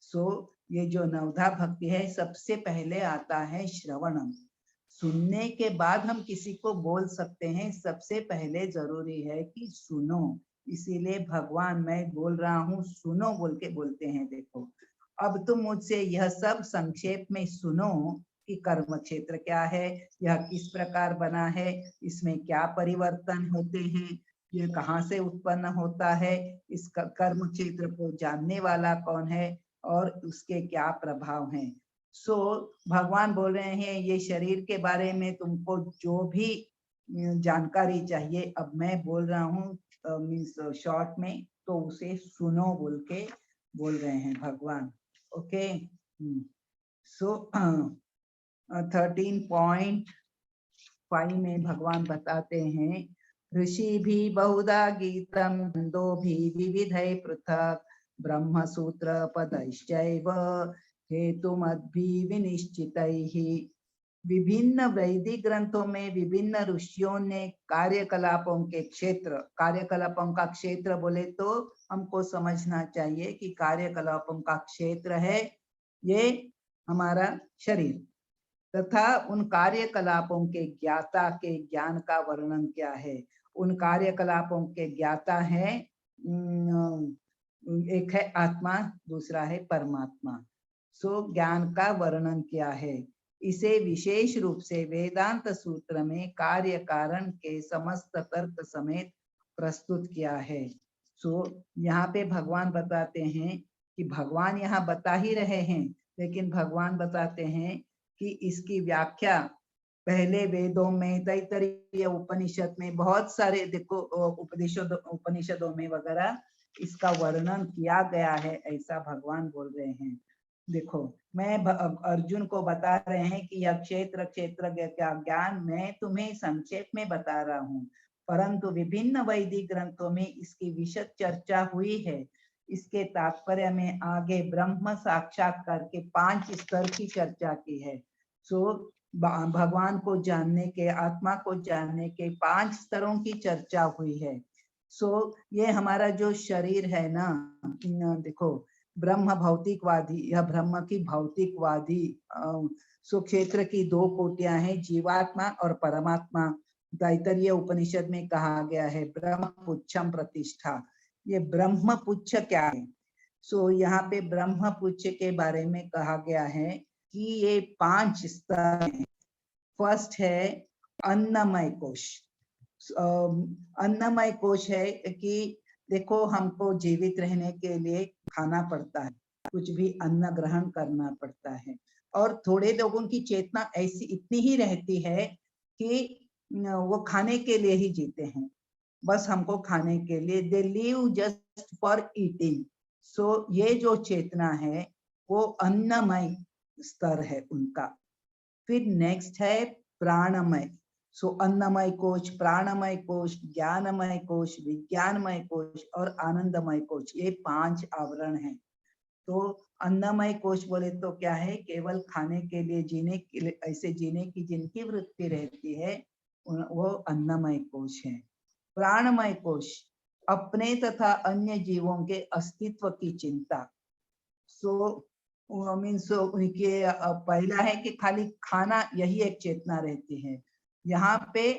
सो ये जो नवधा भक्ति है, सबसे पहले आता है श्रवणम। सुनने के बाद हम किसी को बोल सकते हैं, सबसे पहले जरूरी है कि सुनो। इसीलिए भगवान मैं बोल रहा हूँ सुनो बोल के बोलते हैं। देखो अब तुम मुझसे यह सब संक्षेप में सुनो कि कर्म क्षेत्र क्या है, यह किस प्रकार बना है, इसमें क्या परिवर्तन होते हैं, यह कहाँ से उत्पन्न होता है, इस कर्म क्षेत्र को जानने वाला कौन है और उसके क्या प्रभाव हैं। सो भगवान बोल रहे हैं ये शरीर के बारे में तुमको जो भी जानकारी चाहिए, अब मैं बोल रहा हूँ मीन्स शॉर्ट में, तो उसे सुनो बोल के बोल रहे हैं भगवान। ओके। सो 13.5 में भगवान बताते हैं, ऋषि भी बहुधा गीतम छंदो भी विविधै पृथक ब्रह्म सूत्र पदैश्चैव हेतुमद्भि विनिश्चितैः। विभिन्न वैदिक ग्रंथों में विभिन्न ऋषियों ने कार्यकलापों के क्षेत्र, कार्यकलापों का क्षेत्र बोले तो हमको समझना चाहिए कि कार्यकलापों का क्षेत्र है ये हमारा शरीर, तथा उन कार्यकलापों के ज्ञाता के ज्ञान का वर्णन क्या है। उन कार्यकलापों के ज्ञाता है, एक है आत्मा, दूसरा है परमात्मा। सो ज्ञान का वर्णन क्या है, इसे विशेष रूप से वेदांत सूत्र में कार्य कारण के समस्त तर्क समेत प्रस्तुत किया है। सो यहाँ पे भगवान बताते हैं कि भगवान यहाँ बता ही रहे हैं, लेकिन भगवान बताते हैं कि इसकी व्याख्या पहले वेदों में, तैत्तरीय उपनिषद में, बहुत सारे देखो उपनिषदों में वगैरह इसका वर्णन किया गया है, ऐसा भगवान बोल रहे हैं। देखो, मैं अर्जुन को बता रहे हैं कि यह क्षेत्र का ज्ञान मैं तुम्हें संक्षेप में बता रहा हूँ, परंतु विभिन्न वैदिक ग्रंथों में इसकी विशद चर्चा हुई है। इसके तात्पर्य में आगे ब्रह्म साक्षात्कार के 5 स्तर की चर्चा की है। सो भगवान को जानने के, आत्मा को जानने के 5 स्तरों की चर्चा हुई है। सो ये हमारा जो शरीर है ना, देखो ब्रह्म भौतिकवादी या ब्रह्म की भौतिकवादी सो क्षेत्र की 2 कोटियां हैं, जीवात्मा और परमात्मा। तैत्तरीय उपनिषद में कहा गया है ब्रह्म पुच्छम प्रतिष्ठा। ये ब्रह्म पुच्छ क्या है? सो यहाँ पे ब्रह्म पुच्छ के बारे में कहा गया है कि ये 5 स्तर हैं। फर्स्ट है अन्नमय कोश। अन्नमय कोश है कि देखो, हमको जीवित रहने के लिए खाना पड़ता है, कुछ भी अन्न ग्रहण करना पड़ता है, और थोड़े लोगों की चेतना ऐसी इतनी ही रहती है कि वो खाने के लिए ही जीते हैं, बस हमको खाने के लिए, they live just for eating. So ये जो चेतना है वो अन्नमय स्तर है उनका। फिर नेक्स्ट है प्राणमय। सो अन्नमय कोश, प्राणमय कोश, ज्ञानमय कोश, विज्ञानमय कोश और आनंदमय कोश, ये 5 आवरण हैं। तो अन्नमय कोश बोले तो क्या है? केवल खाने के लिए, जीने के लिए, ऐसे जीने की जिनकी वृत्ति रहती है वो अन्नमय कोश है। प्राणमय कोश अपने तथा अन्य जीवों के अस्तित्व की चिंता। सो मीन्स उनके पहला है कि खाली खाना, यही एक चेतना रहती है। यहाँ पे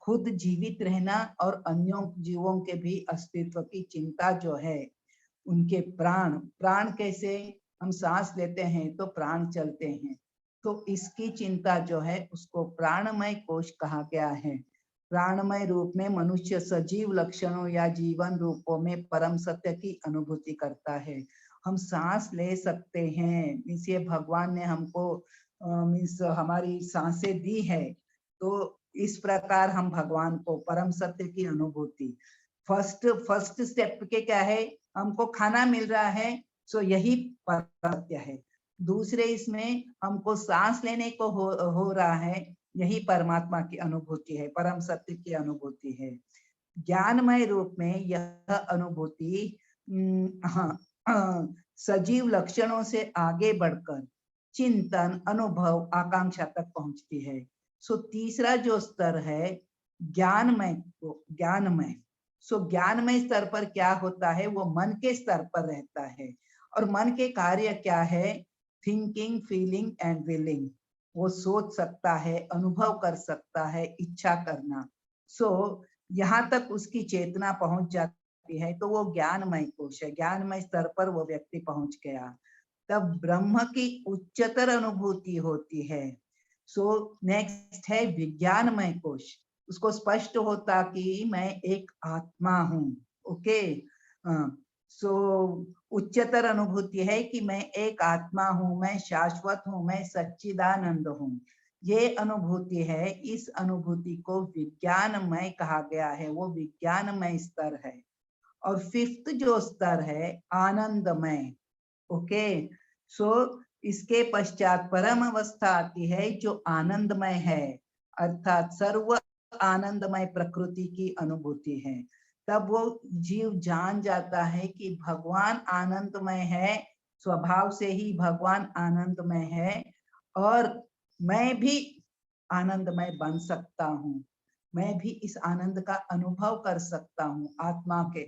खुद जीवित रहना और अन्यों जीवों के भी अस्तित्व की चिंता जो है। उनके प्राण, प्राण कैसे? हम सांस लेते हैं तो प्राण चलते हैं, तो इसकी चिंता जो है उसको प्राणमय कोश कहा गया है। प्राणमय रूप में मनुष्य सजीव लक्षणों या जीवन रूपों में परम सत्य की अनुभूति करता है। हम सांस ले सकते हैं, मीन्स ये भगवान ने हमको मीन्स हमारी सांसें दी है, तो इस प्रकार हम भगवान को, परम सत्य की अनुभूति। फर्स्ट स्टेप के क्या है? हमको खाना मिल रहा है, सो यही परम सत्य है। दूसरे इसमें हमको सांस लेने को हो रहा है, यही परमात्मा की अनुभूति है, परम सत्य की अनुभूति है। ज्ञानमय रूप में यह अनुभूति सजीव लक्षणों से आगे बढ़कर चिंतन, अनुभव, आकांक्षा तक पहुंचती है। सो तीसरा जो स्तर है ज्ञानमय, सो ज्ञानमय स्तर पर क्या होता है? वो मन के स्तर पर रहता है, और मन के कार्य क्या है? Thinking, feeling and willing. वो सोच सकता है, अनुभव कर सकता है, इच्छा करना। सो यहाँ तक उसकी चेतना पहुंच जाती है तो वो ज्ञानमय कोश है, ज्ञानमय स्तर पर वो व्यक्ति पहुंच गया। तब ब्रह्म की उच्चतर अनुभूति होती है। सो नेक्स्ट है विज्ञानमय कोश। उसको स्पष्ट होता कि मैं एक आत्मा हूँ। ओके, सो उच्चतर अनुभूति है कि मैं एक आत्मा हूँ, मैं शाश्वत हूँ, मैं सच्चिदानंद हूँ। ये अनुभूति है, इस अनुभूति को विज्ञानमय कहा गया है, वो विज्ञानमय स्तर है। और फिफ्थ जो स्तर है आनंदमय। ओके, सो इसके पश्चात परम अवस्था आती है जो आनंदमय है, अर्थात सर्व आनंदमय प्रकृति की अनुभूति है। तब वो जीव जान जाता है कि भगवान आनंदमय है, स्वभाव से ही भगवान आनंदमय है, और मैं भी आनंदमय बन सकता हूँ, मैं भी इस आनंद का अनुभव कर सकता हूँ। आत्मा के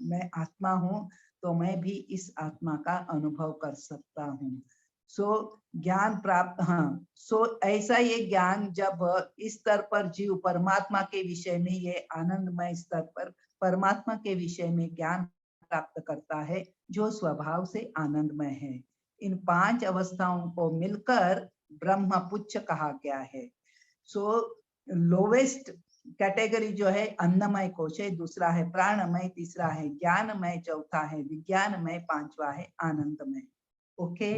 मैं आत्मा हूँ तो मैं भी इस आत्मा का अनुभव कर सकता हूँ। सो ज्ञान प्राप्त, हाँ, सो ऐसा ये ज्ञान जब इस स्तर पर जीव परमात्मा के विषय में, ये आनंदमय स्तर पर परमात्मा के विषय में ज्ञान प्राप्त करता है जो स्वभाव से आनंदमय है। इन 5 अवस्थाओं को मिलकर ब्रह्म पुच्छ कहा गया है। सो लोवेस्ट कैटेगरी जो है अन्नमय कोश है, दूसरा है प्राणमय, तीसरा है ज्ञानमय, चौथा है विज्ञानमय, 5वां है आनंदमय। ओके,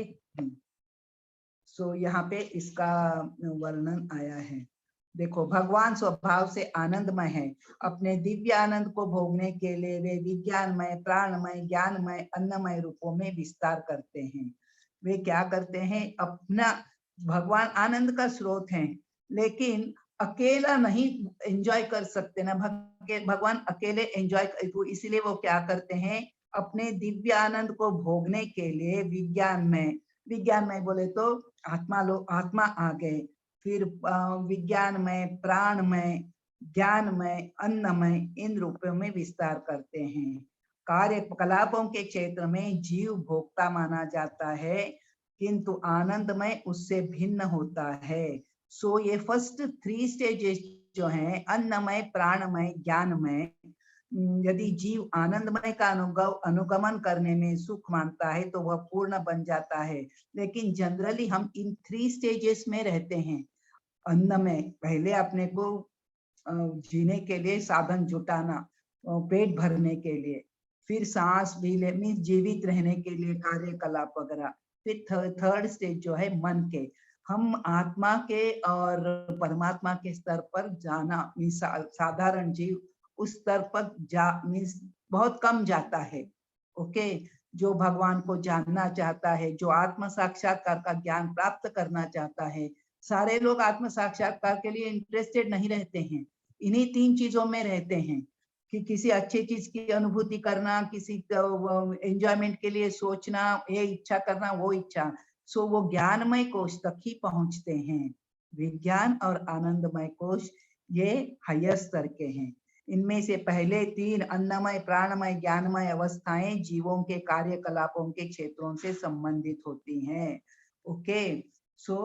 सो यहाँ पे इसका वर्णन आया है। देखो भगवान स्वभाव से आनंदमय है, अपने दिव्य आनंद को भोगने के लिए वे विज्ञानमय, प्राणमय, ज्ञानमय, अन्नमय रूपों में विस्तार करते हैं। वे क्या करते हैं, अपना भगवान आनंद का स्रोत हैं, लेकिन अकेला नहीं एंजॉय कर सकते ना, भगवान अकेले एंजॉय, तो इसलिए वो क्या करते हैं, अपने दिव्य आनंद को भोगने के लिए विज्ञान में बोले तो आत्मा आ गए, फिर विज्ञानमय, प्राणमय, ज्ञानमय, अन्नमय, इन रूपों में विस्तार करते हैं। कार्यकलापों के क्षेत्र में जीव भोक्ता माना जाता है, किंतु आनंदमय उससे भिन्न होता है। सो ये फर्स्ट 3 स्टेजेस जो हैं, अन्नमय, प्राणमय, ज्ञानमय, यदि जीव आनंदमय का अनुगमन करने में सुख मानता है तो वह पूर्ण बन जाता है। लेकिन जनरली हम इन 3 स्टेजेस में रहते हैं। अन्न में पहले अपने को जीने के लिए साधन जुटाना, पेट भरने के लिए, फिर सांस भी लेनी, जीवित रहने के लिए कार्यकलाप वगैरह, फिर थर्ड स्टेज जो है मन के, हम आत्मा के और परमात्मा के स्तर पर जाना, साधारण जीव उस स्तर पर मीन्स बहुत कम जाता है। ओके, जो भगवान को जानना चाहता है, जो आत्म साक्षात्कार का ज्ञान प्राप्त करना चाहता है, सारे लोग आत्म साक्षात्कार के लिए इंटरेस्टेड नहीं रहते हैं, इन्हीं 3 चीजों में रहते हैं कि किसी अच्छी चीज की अनुभूति करना, किसी एंजॉयमेंट के लिए सोचना, ये इच्छा करना, वो इच्छा। सो वो ज्ञानमय कोश तक ही पहुंचते हैं। विज्ञान और आनंदमय कोश ये हायर स्तर के हैं। इनमें से पहले 3 अन्नमय, प्राणमय, ज्ञानमय अवस्थाएं जीवों के कार्यकलापों के क्षेत्रों से संबंधित होती हैं। ओके, सो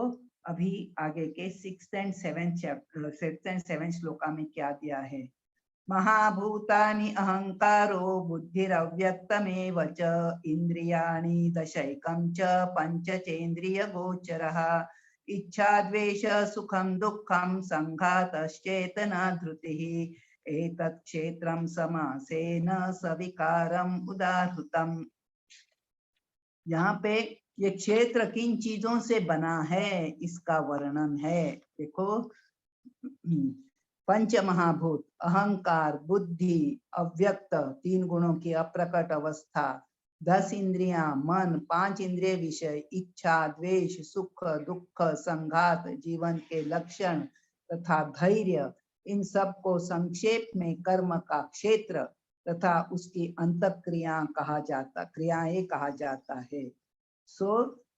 अभी आगे के 6th and 7th श्लोका में क्या दिया है, महाभूतानि अहंकारो बुद्धिरव्यक्तमेव च इंद्रियाणि दशैकं च पंचचेन्द्रिय गोचरः इच्छा द्वेष सुखं दुःखं संघातश्चेतना धृतिः एतत् क्षेत्रं समासेन सविकारम् उदाहृतम्। यहाँ पे ये क्षेत्र किन चीजों से बना है इसका वर्णन है। देखो, पंच महाभूत, अहंकार, बुद्धि, अव्यक्त 3 गुणों की अप्रकट अवस्था, 10 इंद्रियां, मन, 5 इंद्रिय विषय, इच्छा, द्वेष, सुख, दुख, संघात, जीवन के लक्षण तथा धैर्य, इन सब को संक्षेप में कर्म का क्षेत्र तथा उसकी अंतःक्रियाएं कहा जाता है। सो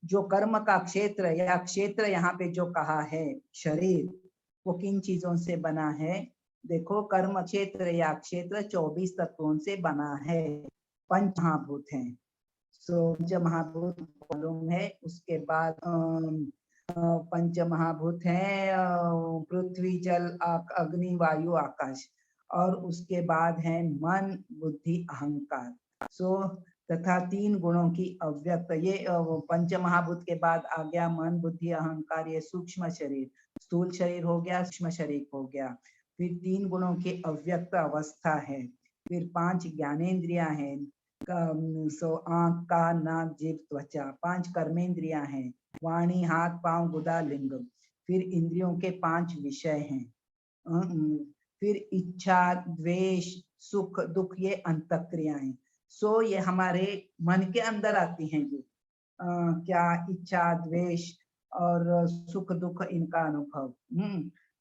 जो कर्म का क्षेत्र या क्षेत्र यहाँ पे जो कहा है, शरीर, वो किन चीजों से बना है। देखो, कर्म क्षेत्र या क्षेत्र 24 तत्वों से बना है, 5 महाभूत हैं। सो पंच महाभूत मालूम है। उसके बाद 5 महाभूत हैं, पृथ्वी, जल, अग्नि, वायु, आकाश, और उसके बाद है मन, बुद्धि, अहंकार। सो तथा 3 गुणों की अव्यक्त, ये 5 महाभूत के बाद आ गया मन, बुद्धि, अहंकार, ये सूक्ष्म शरीर, स्थूल शरीर हो गया, सूक्ष्म शरीर हो गया। फिर 3 गुणों की अव्यक्त अवस्था है। फिर 5 ज्ञानेन्द्रियां हैं, सो आंख, कान, नाक, जीभ, त्वचा। 5 कर्मेंद्रियां हैं, वाणी, हाथ, पांव, गुदा, लिंग। फिर इंद्रियों के 5 विषय हैं। फिर इच्छा, द्वेष, सुख, दुख, ये अंतःक्रियाएं। सो ये हमारे मन के अंदर आती हैं। ये क्या इच्छा, द्वेष और सुख दुख, इनका अनुभव।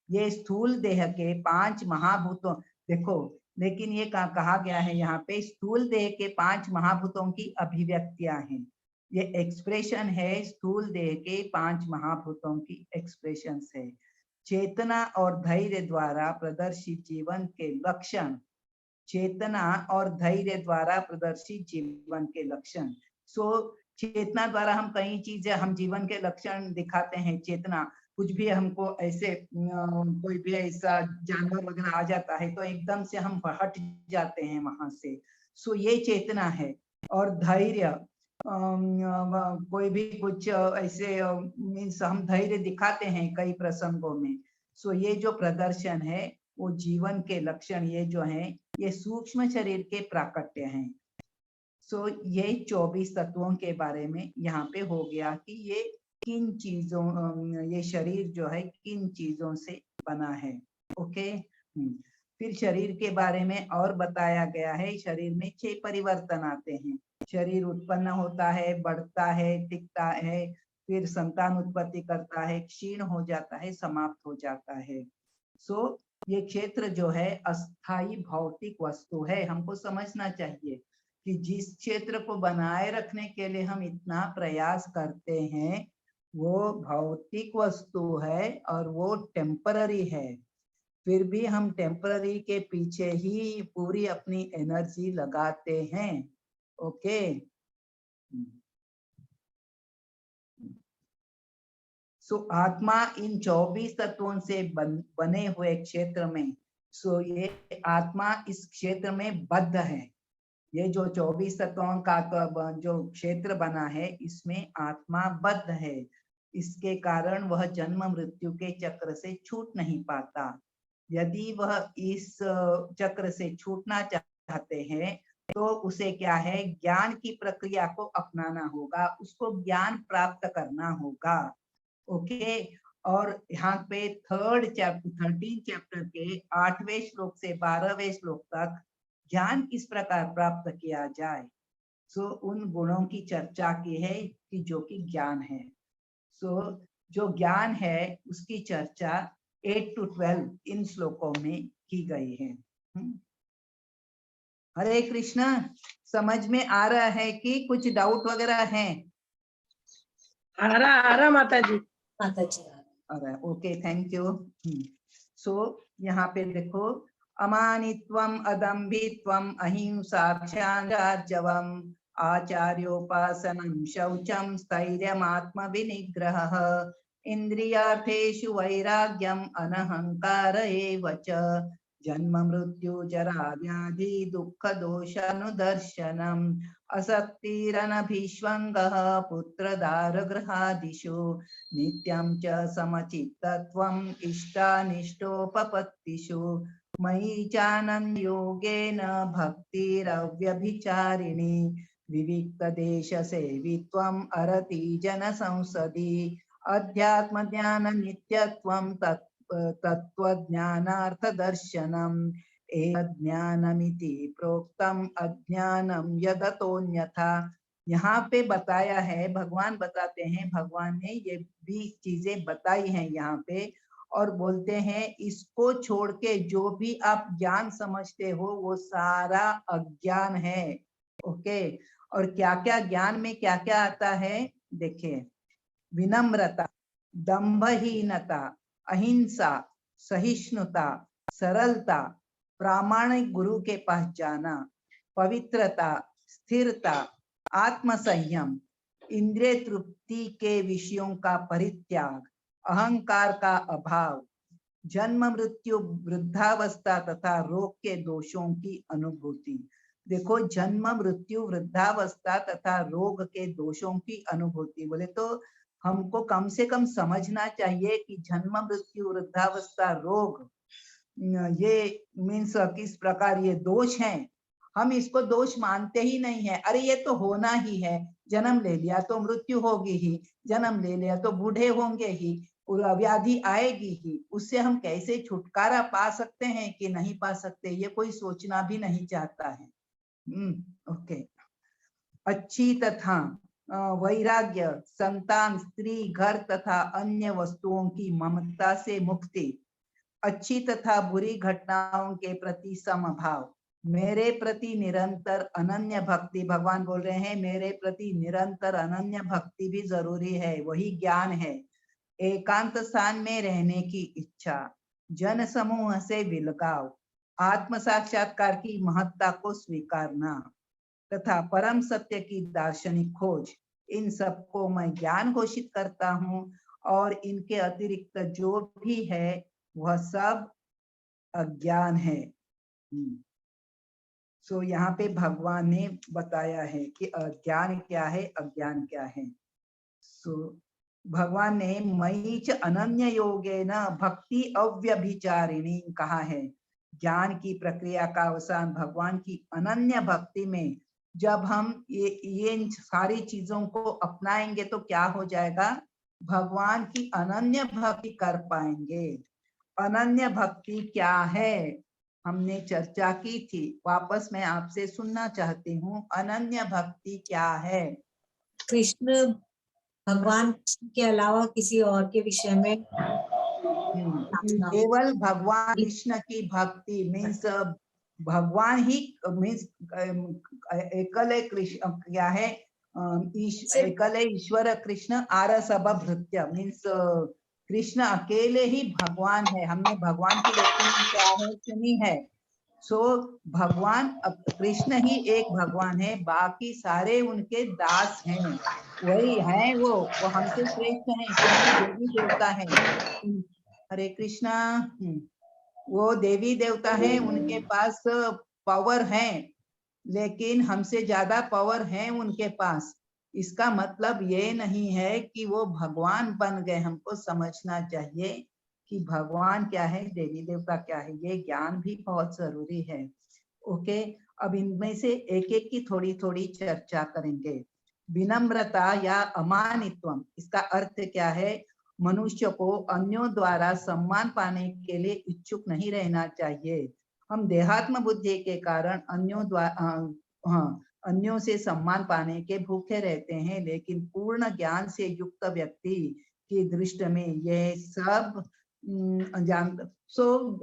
ये स्थूल देह के 5 महाभूतों, देखो, लेकिन ये कहा गया है यहाँ पे, स्थूल देह के 5 महाभूतों की अभिव्यक्तियां हैं। ये एक्सप्रेशन है, स्थूल देह के 5 महाभूतों की एक्सप्रेशंस है। चेतना और धैर्य द्वारा प्रदर्शित जीवन के लक्षण, चेतना और धैर्य द्वारा प्रदर्शित जीवन के लक्षण। सो चेतना द्वारा हम कई चीजें, हम जीवन के लक्षण दिखाते हैं। चेतना, कुछ भी हमको ऐसे कोई भी ऐसा जानवर वगैरह आ जाता है तो एकदम से हम हट जाते हैं वहां से। सो ये चेतना है। और धैर्य, कोई भी कुछ ऐसे मीन्स हम धैर्य दिखाते हैं कई प्रसंगों में। सो ये जो प्रदर्शन है वो जीवन के लक्षण, ये जो हैं, ये सूक्ष्म शरीर के प्राकट्य हैं। सो ये 24 तत्वों के बारे में यहाँ पे हो गया कि ये किन चीजों, ये शरीर जो है किन चीजों से बना है। ओके। फिर शरीर के बारे में और बताया गया है। शरीर में 6 परिवर्तन आते हैं। शरीर उत्पन्न होता है, बढ़ता है, टिकता है, फिर संतान उत्पत्ति करता है, क्षीण हो जाता है, समाप्त हो जाता है। सो ये क्षेत्र जो है अस्थाई भौतिक वस्तु है। हमको समझना चाहिए कि जिस क्षेत्र को बनाए रखने के लिए हम इतना प्रयास करते हैं वो भौतिक वस्तु है और वो टेम्पररी है। फिर भी हम टेम्पररी के पीछे ही पूरी अपनी एनर्जी लगाते हैं। ओके। सो आत्मा इन 24 तत्वों से बने हुए क्षेत्र में, सो ये आत्मा इस क्षेत्र में बद्ध है। ये जो 24 तत्वों का जो क्षेत्र बना है इसमें आत्मा बद्ध है। इसके कारण वह जन्म मृत्यु के चक्र से छूट नहीं पाता। यदि वह इस चक्र से छूटना चाहते हैं तो उसे क्या है, ज्ञान की प्रक्रिया को अपनाना होगा, उसको ज्ञान प्राप्त करना होगा। ओके। और यहाँ पे 13 चैप्टर के 8वें श्लोक से 12वें श्लोक तक ज्ञान किस प्रकार प्राप्त किया जाए, सो उन गुणों की चर्चा की है कि जो कि ज्ञान है। सो जो ज्ञान है उसकी चर्चा 8 to 12 इन श्लोकों में की गई है। हरे कृष्णा, समझ में आ रहा है कि कुछ डाउट वगैरह है? आ रहा माता जी। Okay, thank you. सो यहाँ पे देखो, अमानित्वम अदम्भित्वम अहिंसा क्षांतरार्जवम आचार्योपासनं शौचं स्थैर्यम् आत्मविनिग्रहः इंद्रियार्थेषु वैराग्यम् अनहंकार एव च जन्म मृत्यु जरा व्याधि दुःख दोषानुदर्शनम् असक्तिरनभिष्वङ्गः पुत्रदारगृहादिषु नित्यं च समचित्तत्वम् इष्टानिष्टोपपत्तिषु मयि चानन्योगेन भक्तिरव्यभिचारिणी विविक्तदेशसेवित्वम् अरति जनसंसदि अध्यात्मज्ञान नित्यत्वं तत्त्वज्ञानार्थदर्शनम् ज्ञानमिति प्रोक्तम अज्ञानम यदतोन्यथा। यहाँ पे बताया है, भगवान बताते हैं, भगवान ने ये भी चीजें बताई हैं यहाँ पे, और बोलते हैं इसको छोड़ के जो भी आप ज्ञान समझते हो वो सारा अज्ञान है। ओके। और क्या क्या ज्ञान में क्या क्या आता है देखिए, विनम्रता, दंभहीनता, अहिंसा, सहिष्णुता, सरलता, प्रामाणिक गुरु के पास जाना, पवित्रता, स्थिरता, आत्मसंयम, इंद्रिय तृप्ति के विषयों का परित्याग, अहंकार का अभाव, जन्म मृत्यु वृद्धावस्था तथा रोग के दोषों की अनुभूति। देखो, जन्म मृत्यु वृद्धावस्था तथा रोग के दोषों की अनुभूति बोले तो हमको कम से कम समझना चाहिए कि जन्म मृत्यु वृद्धावस्था रोग ये मीन्स किस प्रकार ये दोष हैं। हम इसको दोष मानते ही नहीं है। अरे ये तो होना ही है, जन्म ले लिया तो मृत्यु होगी ही, जन्म ले लिया तो बूढ़े होंगे ही, व्याधि आएगी ही, उससे हम कैसे छुटकारा पा सकते हैं कि नहीं पा सकते, ये कोई सोचना भी नहीं चाहता है। ओके। अच्छी तथा वैराग्य, संतान, स्त्री, घर तथा अन्य वस्तुओं की ममता से मुक्ति, अच्छी तथा बुरी घटनाओं के प्रति समभाव, मेरे प्रति निरंतर अनन्य भक्ति। भगवान बोल रहे हैं मेरे प्रति निरंतर अनन्य भक्ति भी जरूरी है, वही ज्ञान है। एकांत स्थान में रहने की इच्छा, जन समूह से विलगाव, आत्म साक्षात्कार की महत्ता को स्वीकारना तथा परम सत्य की दार्शनिक खोज, इन सबको मैं ज्ञान घोषित करता हूँ। और इनके अतिरिक्त जो भी है वह सब अज्ञान है। सो यहाँ पे भगवान ने बताया है कि अज्ञान क्या है, अज्ञान क्या है। सो भगवान ने मयि च अनन्य योगेन भक्ति अव्यभिचारिणी कहा है। ज्ञान की प्रक्रिया का अवसान भगवान की अनन्य भक्ति में, जब हम ये सारी चीजों को अपनाएंगे तो क्या हो जाएगा, भगवान की अनन्य भक्ति कर पाएंगे। अनन्य भक्ति क्या है हमने चर्चा की थी, वापस मैं आपसे सुनना चाहती हूँ। अनन्य भक्ति क्या है? कृष्ण भगवान के अलावा किसी और के विषय में प्रार्थना। केवल भगवान कृष्ण की भक्ति मीन्स भगवान ही मीन्स एकल कृष्ण क्या है, एकल ईश्वर कृष्ण आरसभ भृत्य मीन्स कृष्ण अकेले ही भगवान है। हमने भगवान की डेफिनेशन क्या है सुनी है। सो भगवान कृष्ण ही एक भगवान है, बाकी सारे उनके दास हैं, वही है वो हमसे श्रेष्ठ है क्योंकि देवी देवता है। हरे कृष्णा। वो देवी देवता है, उनके पास पावर है, लेकिन हमसे ज्यादा पावर है उनके पास। इसका मतलब ये नहीं है कि वो भगवान बन गए। हमको समझना चाहिए कि भगवान क्या है, देवी देवता क्या है, ये ज्ञान भी बहुत जरूरी है। ओके, अब इनमें से एक एक की थोड़ी थोड़ी चर्चा करेंगे। विनम्रता या अमानित्वम, इसका अर्थ क्या है? मनुष्य को अन्यों द्वारा सम्मान पाने के लिए इच्छुक नहीं रहना चाहिए। हम देहात्म बुद्धि के कारण अन्यों से सम्मान पाने के भूखे रहते हैं, लेकिन पूर्ण ज्ञान से युक्त व्यक्ति की दृष्टि में यह सब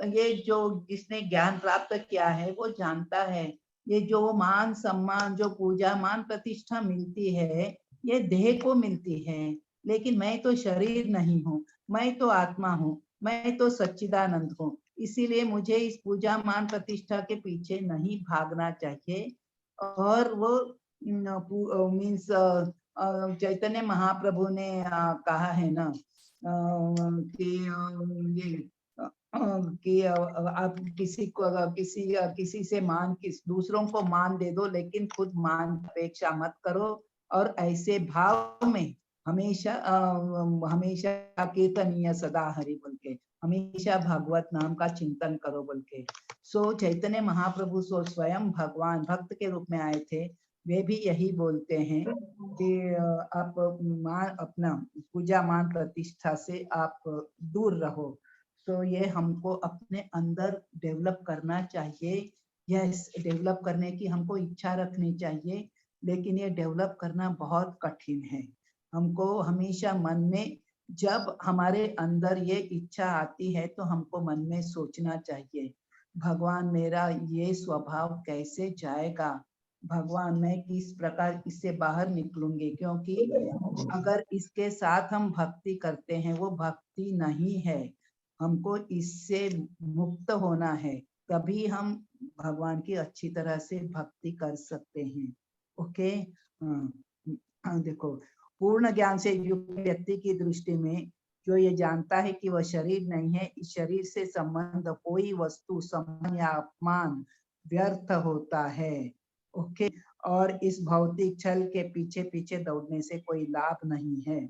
ये जो जिसने ज्ञान प्राप्त किया है वो जानता है, ये जो मान सम्मान, जो पूजा मान प्रतिष्ठा मिलती है, ये देह को मिलती है, लेकिन मैं तो शरीर नहीं हूँ, मैं तो आत्मा हूँ, मैं तो सच्चिदानंद हूँ। इसीलिए मुझे इस पूजा मान प्रतिष्ठा के पीछे नहीं भागना चाहिए। और वो मीन्स चैतन्य महाप्रभु ने कहा है ना कि आप किसी से मान दूसरों को मान दे दो, लेकिन खुद मान अपेक्षा मत करो, और ऐसे भाव में हमेशा कीर्तनीय सदा हरि बोल के, हमेशा भागवत नाम का चिंतन करो बोल के। सो चैतन्य महाप्रभु स्वयं भगवान भक्त के रूप में आए थे, वे भी यही बोलते हैं कि आप अपना पूजा मान प्रतिष्ठा से आप दूर रहो। तो ये हमको अपने अंदर डेवलप करना चाहिए। यस, डेवलप करने की हमको इच्छा रखनी चाहिए, लेकिन ये डेवलप करना बहुत कठिन है। हमको हमेशा मन में, जब हमारे अंदर ये इच्छा आती है तो हमको मन में सोचना चाहिए, भगवान मेरा ये स्वभाव कैसे जाएगा, भगवान मैं किस प्रकार इससे बाहर निकलूंगी, क्योंकि अगर इसके साथ हम भक्ति करते हैं वो भक्ति नहीं है। हमको इससे मुक्त होना है, तभी हम भगवान की अच्छी तरह से भक्ति कर सकते हैं। ओके, देखो, पूर्ण ज्ञान से युक्त व्यक्ति की दृष्टि में जो ये जानता है कि वह शरीर नहीं है, इस शरीर से संबंध कोई वस्तु, सम्मान या अपमान व्यर्थ होता है। ओके, और इस भौतिक छल के पीछे पीछे दौड़ने से कोई लाभ नहीं है।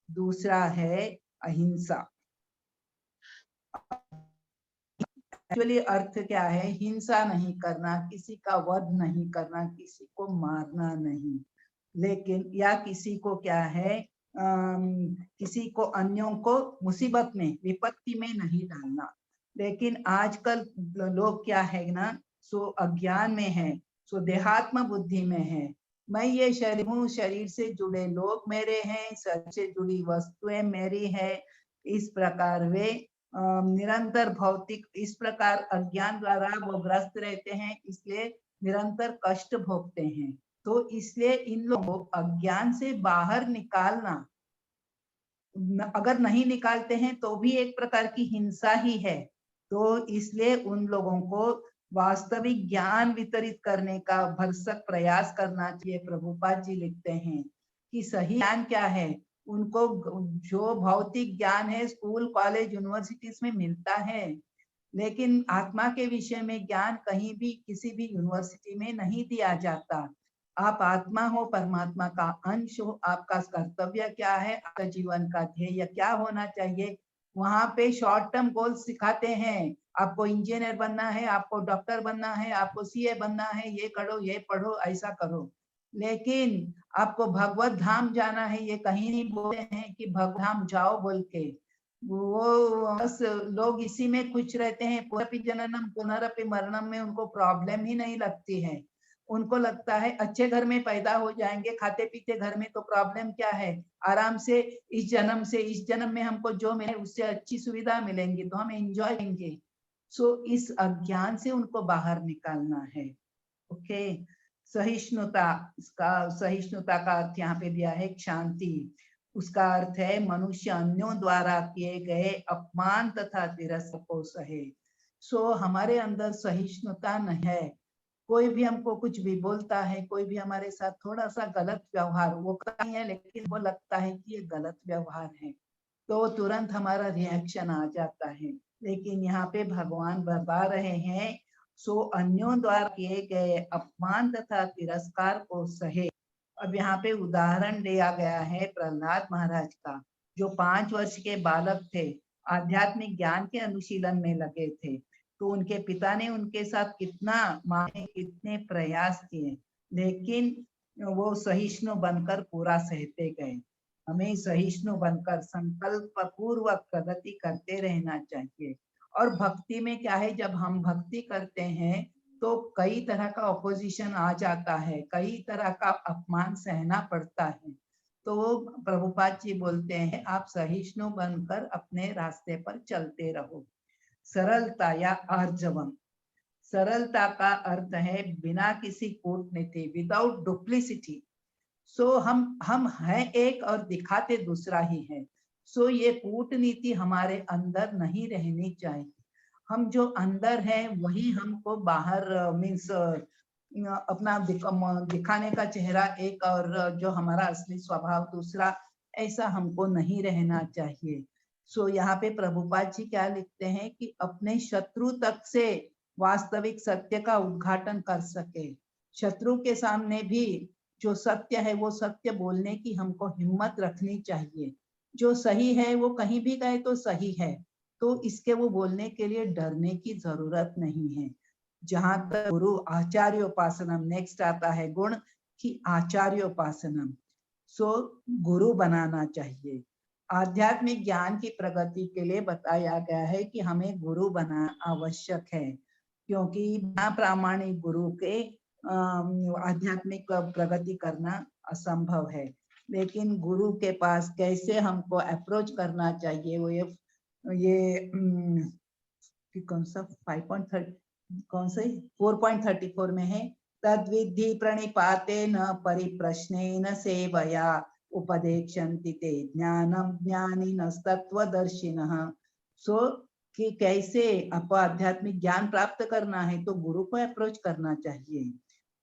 दूसरा है अहिंसा। एक्चुअली अर्थ क्या है? हिंसा नहीं करना, किसी का वध नहीं करना, किसी को मारना नहीं, लेकिन या किसी को क्या है किसी को अन्यों को मुसीबत में, विपत्ति में नहीं डालना। लेकिन आजकल लोग क्या है ना, सो अज्ञान में है, सो देहात्म बुद्धि में है। मैं ये शरीर हूँ, शरीर से जुड़े लोग मेरे हैं, शरीर से जुड़ी वस्तुएं मेरी है, इस प्रकार वे निरंतर भौतिक, इस प्रकार अज्ञान द्वारा वो ग्रस्त रहते हैं, इसलिए निरंतर कष्ट भोगते हैं। तो इसलिए इन लोगों को अज्ञान से बाहर निकालना, अगर नहीं निकालते हैं तो भी एक प्रकार की हिंसा ही है। तो इसलिए उन लोगों को वास्तविक ज्ञान वितरित करने का भरसक प्रयास करना चाहिए। प्रभुपाद जी लिखते हैं कि सही ज्ञान क्या है, उनको जो भौतिक ज्ञान है स्कूल कॉलेज यूनिवर्सिटीज में मिलता है, लेकिन आत्मा के विषय में ज्ञान कहीं भी किसी भी यूनिवर्सिटी में नहीं दिया जाता। आप आत्मा हो, परमात्मा का अंश हो, आपका कर्तव्य क्या है, आपका जीवन का ध्येय क्या होना चाहिए, वहां पे शॉर्ट टर्म गोल सिखाते हैं। आपको इंजीनियर बनना है, आपको डॉक्टर बनना है, आपको सीए बनना है, ये करो, ये पढ़ो, ऐसा करो। लेकिन आपको भगवत धाम जाना है, ये कहीं नहीं बोलते हैं कि भगवत धाम जाओ बोल के। वो बस लोग इसी में खुश रहते हैं। पुनरपि जननम पुनरपि मरणम में उनको प्रॉब्लम ही नहीं लगती है। उनको लगता है अच्छे घर में पैदा हो जाएंगे, खाते पीते घर में, तो प्रॉब्लम क्या है, आराम से इस जन्म में हमको जो मिले उससे अच्छी सुविधा मिलेंगी तो हम एंजॉय करेंगे। सो इस अज्ञान से उनको बाहर निकालना है। ओके, सहिष्णुता, इसका सहिष्णुता का अर्थ यहाँ पे दिया है शांति। उसका अर्थ है मनुष्य अन्यों द्वारा किए गए अपमान तथा तिरस्कार को सहे। सो हमारे अंदर सहिष्णुता नहीं है। कोई भी हमको कुछ भी बोलता है, कोई भी हमारे साथ थोड़ा सा गलत व्यवहार, वो करता है लेकिन वो लगता है कि ये गलत व्यवहार है, तो तुरंत हमारा रिएक्शन आ जाता है। लेकिन यहाँ पे भगवान बता रहे हैं, सो अन्यों द्वारा किए गए अपमान तथा तिरस्कार को सहे। अब यहाँ पे उदाहरण दिया गया है प्रहलाद महाराज का, जो 5 वर्ष के बालक थे, आध्यात्मिक ज्ञान के अनुशीलन में लगे थे। तो उनके पिता ने उनके साथ कितने प्रयास किए, लेकिन वो सहिष्णु बनकर पूरा सहते गए। हमें सहिष्णु बनकर संकल्प पूर्वक प्रगति करते रहना चाहिए। और भक्ति में क्या है, जब हम भक्ति करते हैं तो कई तरह का ऑपोजिशन आ जाता है, कई तरह का अपमान सहना पड़ता है। तो प्रभुपाद जी बोलते हैं आप सहिष्णु बनकर अपने रास्ते पर चलते रहो। सरलता या आर्जवम, सरलता का अर्थ है बिना किसी कूटनीति, विदाउट डुप्लिसिटी। सो हम हैं एक और दिखाते दूसरा ही है। सो ये कूटनीति हमारे अंदर नहीं रहनी चाहिए। हम जो अंदर है वही हमको बाहर मीन्स अपना दिखाने का चेहरा एक और जो हमारा असली स्वभाव दूसरा, ऐसा हमको नहीं रहना चाहिए। सो यहाँ पे प्रभुपाद जी क्या लिखते हैं कि अपने शत्रु तक से वास्तविक सत्य का उद्घाटन कर सके। शत्रु के सामने भी जो सत्य है वो सत्य बोलने की हमको हिम्मत रखनी चाहिए। जो सही है वो कहीं भी गए तो सही है, तो इसके वो बोलने के लिए डरने की जरूरत नहीं है। जहां तक गुरु आचार्योपासनम, नेक्स्ट आता है गुण की आचार्योपासनम। सो गुरु बनाना चाहिए। आध्यात्मिक ज्ञान की प्रगति के लिए बताया गया है कि हमें गुरु बनाना आवश्यक है, क्योंकि बिना प्रामाणिक गुरु के आध्यात्मिक प्रगति करना असंभव है। लेकिन गुरु के पास कैसे हमको अप्रोच करना चाहिए, वो ये कौन सा 5.30 कौन से 4.34 में है, तद्विद्धि प्रणिपातेन परिप्रश्नेन सेवया उपदेक्षन्ति ते ज्ञानम ज्ञानिनस्तत्वदर्शिनः। सो कि कैसे आपको आध्यात्मिक ज्ञान प्राप्त करना है तो गुरु को अप्रोच करना चाहिए।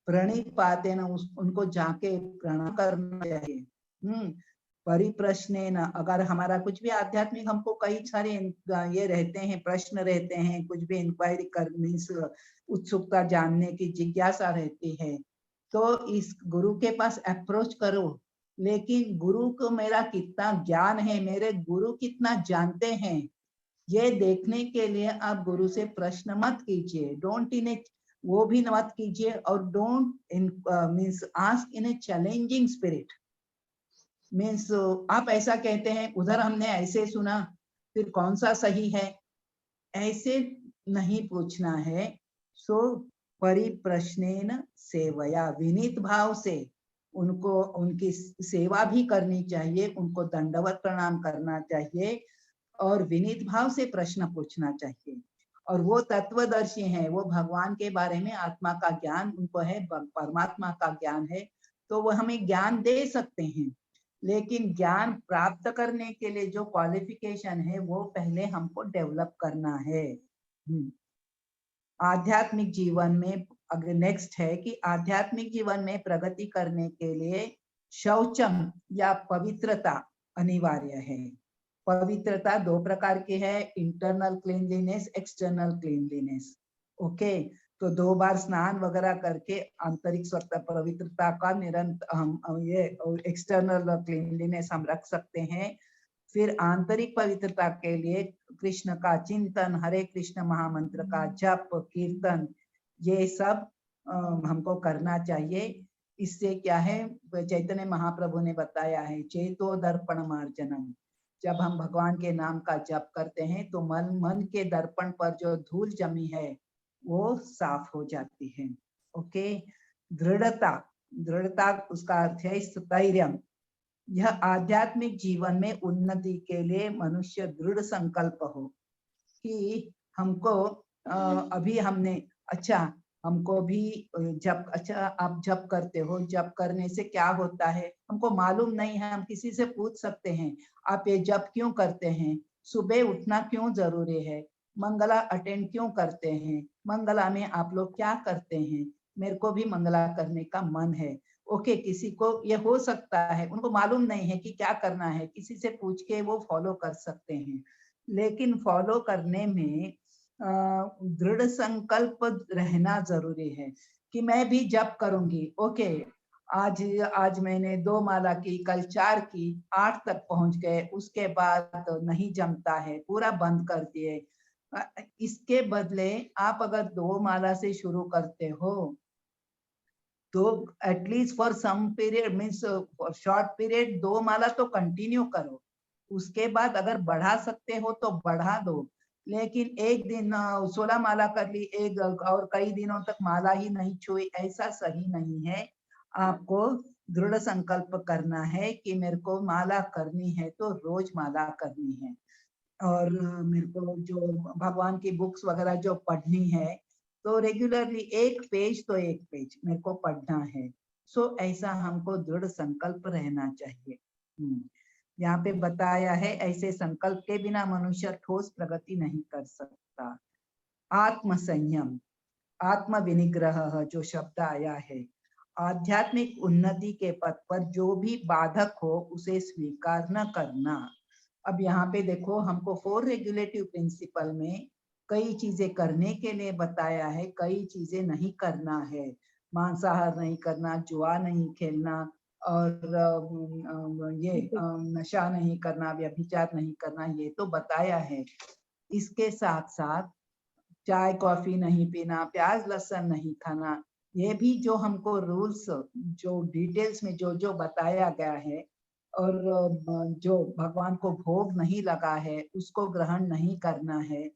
प्रणिपातेन, उनको जाके प्रणाम करना चाहिए। परिप्रश्नेन, अगर हमारा कुछ भी आध्यात्मिक, हमको कई सारे ये रहते हैं, प्रश्न रहते हैं, कुछ भी इंक्वायरी करनी, उत्सुकता जानने की जिज्ञासा रहती है, तो इस गुरु के पास अप्रोच करो। लेकिन गुरु को मेरा कितना ज्ञान है, मेरे गुरु कितना जानते हैं, ये देखने के लिए आप गुरु से प्रश्न मत कीजिए। डोंट इन ए, वो भी मत कीजिए, और don't means ask in A challenging spirit. Means आप ऐसा कहते हैं, उधर हमने ऐसे सुना, फिर कौन सा सही है, ऐसे नहीं पूछना है। सो परिप्रश्नेन सेवया, विनीत भाव से उनको उनकी सेवा भी करनी चाहिए, उनको दंडवत प्रणाम करना चाहिए और विनीत भाव से प्रश्न पूछना चाहिए। और वो तत्वदर्शी हैं, वो भगवान के बारे में, आत्मा का ज्ञान उनको है, परमात्मा का ज्ञान है, तो वो हमें ज्ञान दे सकते हैं। लेकिन ज्ञान प्राप्त करने के लिए जो क्वालिफिकेशन है वो पहले हमको डेवलप करना है। आध्यात्मिक जीवन में अगर नेक्स्ट है कि आध्यात्मिक जीवन में प्रगति करने के लिए शौचम या पवित्रता अनिवार्य है। पवित्रता 2 प्रकार की है, internal cleanliness, external cleanliness. Okay, तो 2 बार स्नान वगैरह करके आंतरिक स्वतः पवित्रता का निरंतर हम ये एक्सटर्नल क्लीनलीनेस हम रख सकते हैं। फिर आंतरिक पवित्रता के लिए कृष्ण का चिंतन, हरे कृष्ण महामंत्र का जप, कीर्तन, ये सब हमको करना चाहिए। इससे क्या है, चैतन्य महाप्रभु ने बताया है, चेतो दर्पण मार्जनम, जब हम भगवान के नाम का जप करते हैं तो मन के दर्पण पर जो धूल जमी है वो साफ हो जाती है। ओके, दृढ़ता उसका अर्थ है स्थैर्य। यह आध्यात्मिक जीवन में उन्नति के लिए मनुष्य दृढ़ संकल्प हो कि हमको अभी हमने हमको भी जब आप जप करते हो, जप करने से क्या होता है हमको मालूम नहीं है, हम किसी से पूछ सकते हैं आप ये जप क्यों करते हैं, सुबह उठना क्यों जरूरी है, मंगला अटेंड क्यों करते हैं, मंगला में आप लोग क्या करते हैं, मेरे को भी मंगला करने का मन है। ओके, किसी को ये हो सकता है उनको मालूम नहीं है कि क्या करना है, किसी से पूछ के वो फॉलो कर सकते हैं, लेकिन फॉलो करने में दृढ़ संकल्प रहना जरूरी है कि मैं भी जप करूंगी। ओके, आज मैंने 2 माला की, कल 4 की, 8 तक पहुंच गए, उसके बाद नहीं जमता है, पूरा बंद कर दिए। इसके बदले आप अगर 2 माला से शुरू करते हो तो at least for some period means for short period 2 माला तो कंटिन्यू करो, उसके बाद अगर बढ़ा सकते हो तो बढ़ा दो, लेकिन एक दिन 16 माला कर ली एक और कई दिनों तक माला ही नहीं छुई, ऐसा सही नहीं है। आपको दृढ़ संकल्प करना है कि मेरे को माला करनी है तो रोज माला करनी है, और मेरे को जो भगवान की बुक्स वगैरह जो पढ़नी है तो रेगुलरली एक पेज मेरे को पढ़ना है। सो ऐसा हमको दृढ़ संकल्प रहना चाहिए। यहाँ पे बताया है ऐसे संकल्प के बिना मनुष्य ठोस प्रगति नहीं कर सकता। आत्म संयम, आत्म विनिग्रह जो शब्द आया है, आध्यात्मिक उन्नति के पथ पर जो भी बाधक हो उसे स्वीकार न करना। अब यहाँ पे देखो हमको 4 रेगुलेटिव प्रिंसिपल में कई चीजें करने के लिए बताया है, कई चीजें नहीं करना है। मांसाहार नहीं करना, जुआ नहीं खेलना, और ये नशा नहीं करना, व्यभिचार नहीं करना, ये तो बताया है। इसके साथ साथ चाय कॉफी नहीं पीना, प्याज लहसुन नहीं खाना, ये भी जो हमको रूल्स जो डिटेल्स में जो जो बताया गया है, और जो भगवान को भोग नहीं लगा है उसको ग्रहण नहीं करना है,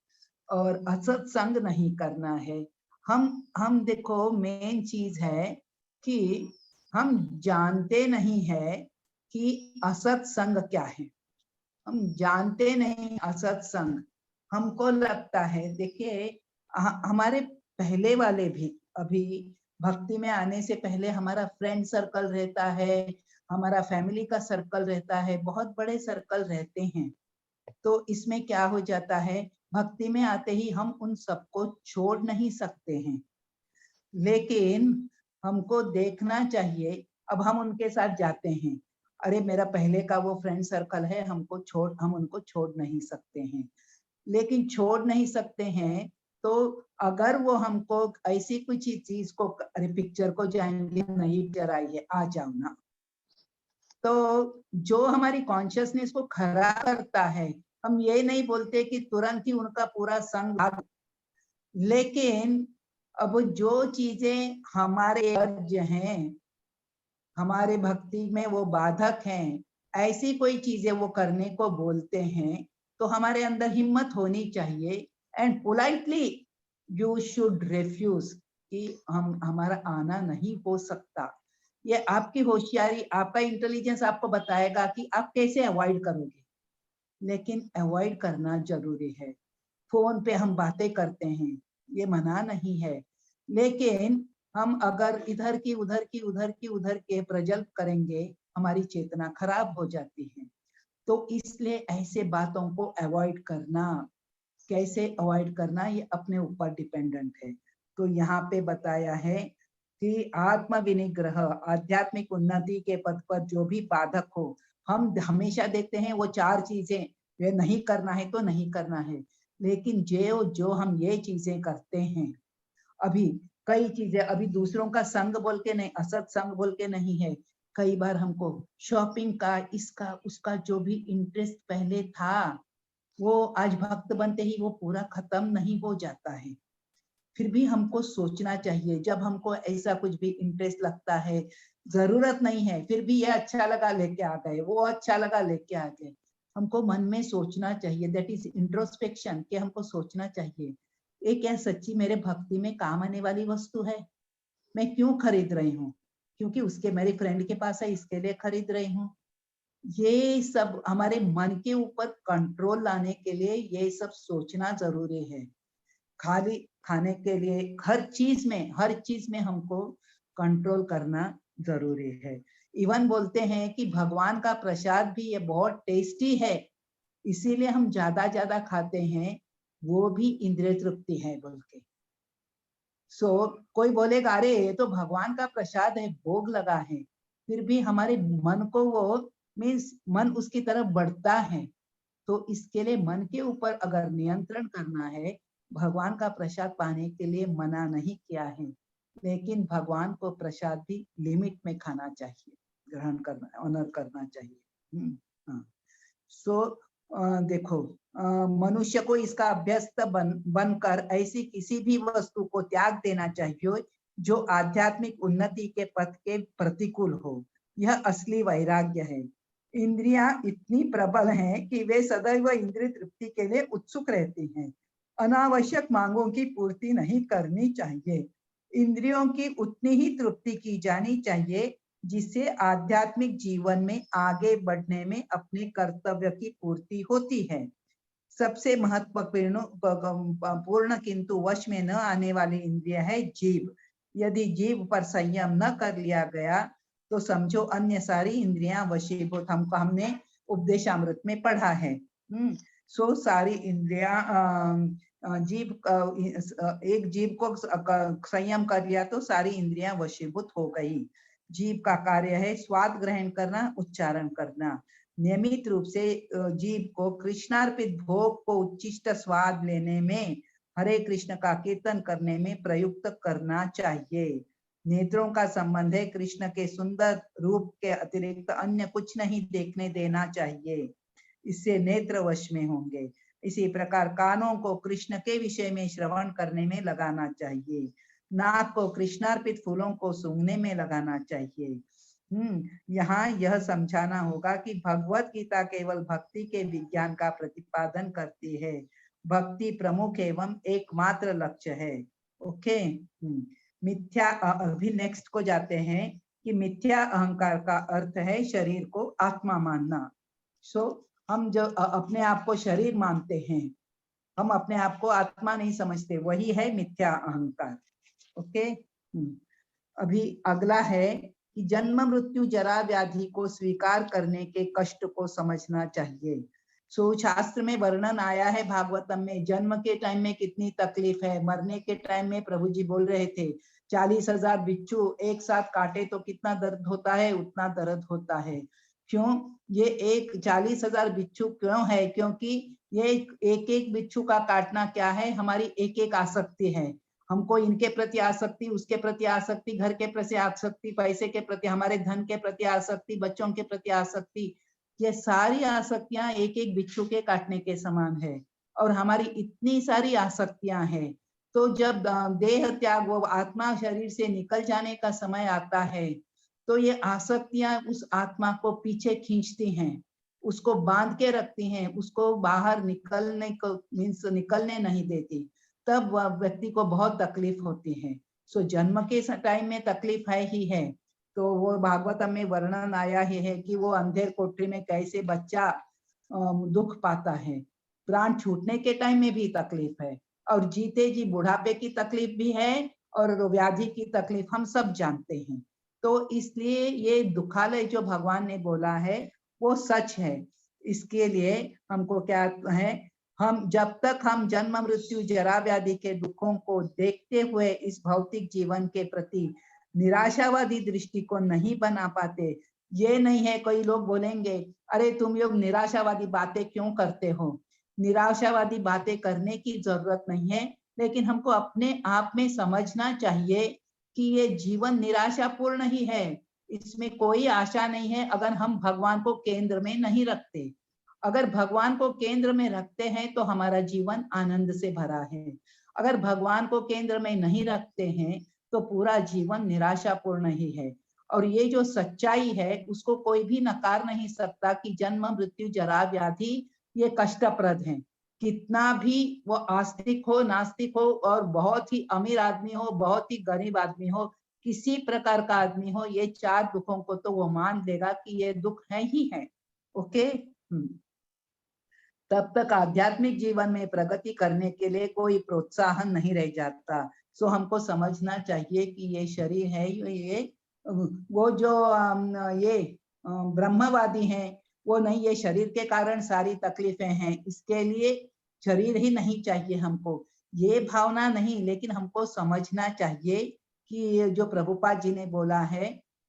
और असत्संग नहीं करना है। हम देखो मेन चीज है कि हम जानते नहीं है कि असत्संग क्या है, हम जानते नहीं असत्संग। हमको लगता है, देखिए हमारे पहले वाले भी अभी भक्ति में आने से पहले हमारा फ्रेंड सर्कल रहता है, हमारा फैमिली का सर्कल रहता है, बहुत बड़े सर्कल रहते हैं। तो इसमें क्या हो जाता है, भक्ति में आते ही हम उन सबको छोड़ नहीं सकते हैं, लेकिन हमको देखना चाहिए। अब हम उनके साथ जाते हैं, अरे मेरा पहले का वो फ्रेंड सर्कल है, हम उनको छोड़ नहीं सकते हैं, लेकिन छोड़ नहीं सकते हैं तो अगर वो हमको ऐसी कुछ चीज को, अरे पिक्चर को जाएंगे, नई पिक्चर आई है आ जाओ ना, तो जो हमारी कॉन्शियसनेस को खराब करता है, हम ये नहीं बोलते कि तुरंत ही उनका पूरा संग, लेकिन अब जो चीजें हमारे अर्ज हैं, हमारे भक्ति में वो बाधक हैं, ऐसी कोई चीजें वो करने को बोलते हैं, तो हमारे अंदर हिम्मत होनी चाहिए and politely you should refuse कि हमारा आना नहीं हो सकता। ये आपकी होशियारी, आपका इंटेलिजेंस आपको बताएगा कि आप कैसे अवॉइड करोगे, लेकिन अवॉइड करना जरूरी है। फोन पे हम बातें करते हैं, ये मना नहीं है, लेकिन हम अगर इधर की उधर के प्रजल्प करेंगे, हमारी चेतना खराब हो जाती है। तो इसलिए ऐसे बातों को अवॉइड करना, कैसे अवॉइड करना ये अपने ऊपर डिपेंडेंट है। तो यहाँ पे बताया है कि आत्म विनिग्रह, आध्यात्मिक उन्नति के पथ पर जो भी बाधक हो, हम हमेशा देखते हैं वो 4 चीजें, ये नहीं करना है तो नहीं करना है, लेकिन जो हम ये चीजें करते हैं, अभी कई चीजें, अभी दूसरों का संग बोल के नहीं, असत संग बोल के नहीं है, कई बार हमको शॉपिंग का, इसका उसका जो भी इंटरेस्ट पहले था, वो आज भक्त बनते ही वो पूरा खत्म नहीं हो जाता है। फिर भी हमको सोचना चाहिए, जब हमको ऐसा कुछ भी इंटरेस्ट लगता है, जरूरत नहीं है, फिर भी ये अच्छा लगा लेके आ गए, वो अच्छा लगा लेके आ गए, हमको मन में सोचना चाहिए, दैट इज इंट्रोस्पेक्शन, कि हमको सोचना चाहिए ये क्या सच्ची मेरे भक्ति में काम आने वाली वस्तु है? मैं क्यों खरीद रही हूँ? क्योंकि उसके मेरे फ्रेंड के पास है इसके लिए खरीद रही हूँ। ये सब हमारे मन के ऊपर कंट्रोल लाने के लिए ये सब सोचना जरूरी है। खाली खाने के लिए हर चीज में हमको कंट्रोल करना जरूरी है। इवन बोलते हैं कि भगवान का प्रसाद भी ये बहुत टेस्टी है, इसीलिए हम ज्यादा खाते हैं, वो भी इंद्रिय तृप्ति है बोल के। कोई बोलेगा अरे ये तो भगवान का प्रसाद है, भोग लगा है, फिर भी हमारे मन को वो मीन्स मन उसकी तरफ बढ़ता है। तो इसके लिए मन के ऊपर अगर नियंत्रण करना है, भगवान का प्रसाद पाने के लिए मना नहीं किया है, लेकिन भगवान को प्रसाद भी लिमिट में खाना चाहिए, ग्रहण करना, ऑनर करना चाहिए। देखो मनुष्य को इसका अभ्यस्त बनकर ऐसी किसी भी वस्तु को त्याग देना चाहिए जो आध्यात्मिक उन्नति के पथ के प्रतिकूल हो। यह असली वैराग्य है। इंद्रियां इतनी प्रबल हैं कि वे सदैव इंद्रिय तृप्ति के लिए उत्सुक रहती हैं। अनावश्यक मांगों की पूर्ति नहीं करनी चाहिए। इंद्रियों की उतनी ही तृप्ति की जानी चाहिए जिससे आध्यात्मिक जीवन में आगे बढ़ने में अपने कर्तव्य की पूर्ति होती है। सबसे महत्वपूर्ण किंतु वश में न आने वाली इंद्रिय है जीभ। यदि जीभ पर संयम न कर लिया गया तो समझो अन्य सारी इंद्रियां वशीभूत। हमने उपदेशामृत में पढ़ा है। सारी इंद्रियां जीभ एक जीभ को संयम कर लिया तो सारी इंद्रियां वशीभूत हो गई। जीभ का कार्य है स्वाद ग्रहण करना, उच्चारण करना। नियमित रूप से जीभ को कृष्णार्पित भोग को उच्चिष्ट स्वाद लेने में, हरे कृष्ण का कीर्तन करने में प्रयुक्त करना चाहिए। नेत्रों का संबंध है कृष्ण के सुंदर रूप के अतिरिक्त अन्य कुछ नहीं देखने देना चाहिए, इससे नेत्र वश में होंगे। इसी प्रकार कानों को कृष्ण के विषय में श्रवण करने में लगाना चाहिए। नाक को कृष्णार्पित फूलों को सूंघने में लगाना चाहिए। यहाँ यह समझाना होगा कि भगवत गीता केवल भक्ति के विज्ञान का प्रतिपादन करती है। भक्ति प्रमुख एवं एकमात्र लक्ष्य है। ओके, मिथ्या, अभी नेक्स्ट को जाते हैं कि मिथ्या अहंकार का अर्थ है शरीर को आत्मा मानना। हम जो अपने आप को शरीर मानते हैं, हम अपने आप को आत्मा नहीं समझते, वही है मिथ्या अहंकार। ओके, अभी अगला है कि जन्म मृत्यु जरा व्याधि को स्वीकार करने के कष्ट को समझना चाहिए। शास्त्र में वर्णन आया है भागवतम में, जन्म के टाइम में कितनी तकलीफ है, मरने के टाइम में प्रभु जी बोल रहे थे 40,000 बिच्छू एक साथ काटे तो कितना दर्द होता है, उतना दर्द होता है। क्यों ये 40,000 बिच्छू क्यों है? क्योंकि ये एक एक बिच्छू का काटना क्या है, हमारी एक एक आसक्ति है। हमको इनके प्रति आसक्ति, उसके प्रति आसक्ति, घर के प्रति आसक्ति, पैसे के प्रति, हमारे धन के प्रति आसक्ति, बच्चों के प्रति आसक्ति, ये सारी आसक्तियां एक एक बिच्छू के काटने के समान है। और हमारी इतनी सारी आसक्तियां हैं, तो जब देह त्याग, वो आत्मा शरीर से निकल जाने का समय आता है, तो ये आसक्तियां उस आत्मा को पीछे खींचती हैं, उसको बांध के रखती हैं, उसको बाहर निकलने को निकलने नहीं देती। तब व्यक्ति को बहुत तकलीफ होती है। जन्म के टाइम में तकलीफ है ही है। तो वो भागवतम में वर्णन आया ही है कि वो अंधेर कोठरी में कैसे बच्चा दुख पाता है। प्राण छूटने के टाइम में भी तकलीफ है, और जीते जी बुढ़ापे की तकलीफ भी है, और व्याधि की तकलीफ हम सब जानते हैं। तो इसलिए ये दुखालय जो भगवान ने बोला है वो सच है। इसके लिए हमको क्या है, हम जब तक हम जन्म मृत्यु जरा व्याधि के दुखों को देखते हुए इस भौतिक जीवन के प्रति निराशावादी दृष्टि को नहीं बना पाते, ये नहीं है, कई लोग बोलेंगे अरे तुम लोग निराशावादी बातें क्यों करते हो। निराशावादी बातें करने की जरूरत नहीं है, लेकिन हमको अपने आप में समझना चाहिए कि ये जीवन निराशापूर्ण ही है, इसमें कोई आशा नहीं है अगर हम भगवान को केंद्र में नहीं रखते। अगर भगवान को केंद्र में रखते हैं तो हमारा जीवन आनंद से भरा है। अगर भगवान को केंद्र में नहीं रखते हैं तो पूरा जीवन निराशापूर्ण ही है। और ये जो सच्चाई है उसको कोई भी नकार नहीं सकता कि जन्म मृत्यु जरा व्याधि ये कष्टप्रद हैं। कितना भी वो आस्तिक हो, नास्तिक हो, और बहुत ही अमीर आदमी हो, बहुत ही गरीब आदमी हो, किसी प्रकार का आदमी हो, ये 4 दुखों को तो वो मान लेगा कि ये दुख है ही है। ओके। तब तक आध्यात्मिक जीवन में प्रगति करने के लिए कोई प्रोत्साहन नहीं रह जाता। सो हमको समझना चाहिए कि ये शरीर है, ये वो जो ये ब्रह्मवादी हैं वो नहीं, ये शरीर के कारण सारी तकलीफें हैं, इसके लिए शरीर ही नहीं चाहिए हमको, ये भावना नहीं, लेकिन हमको समझना चाहिए कि ये जो प्रभुपाद जी ने बोला है,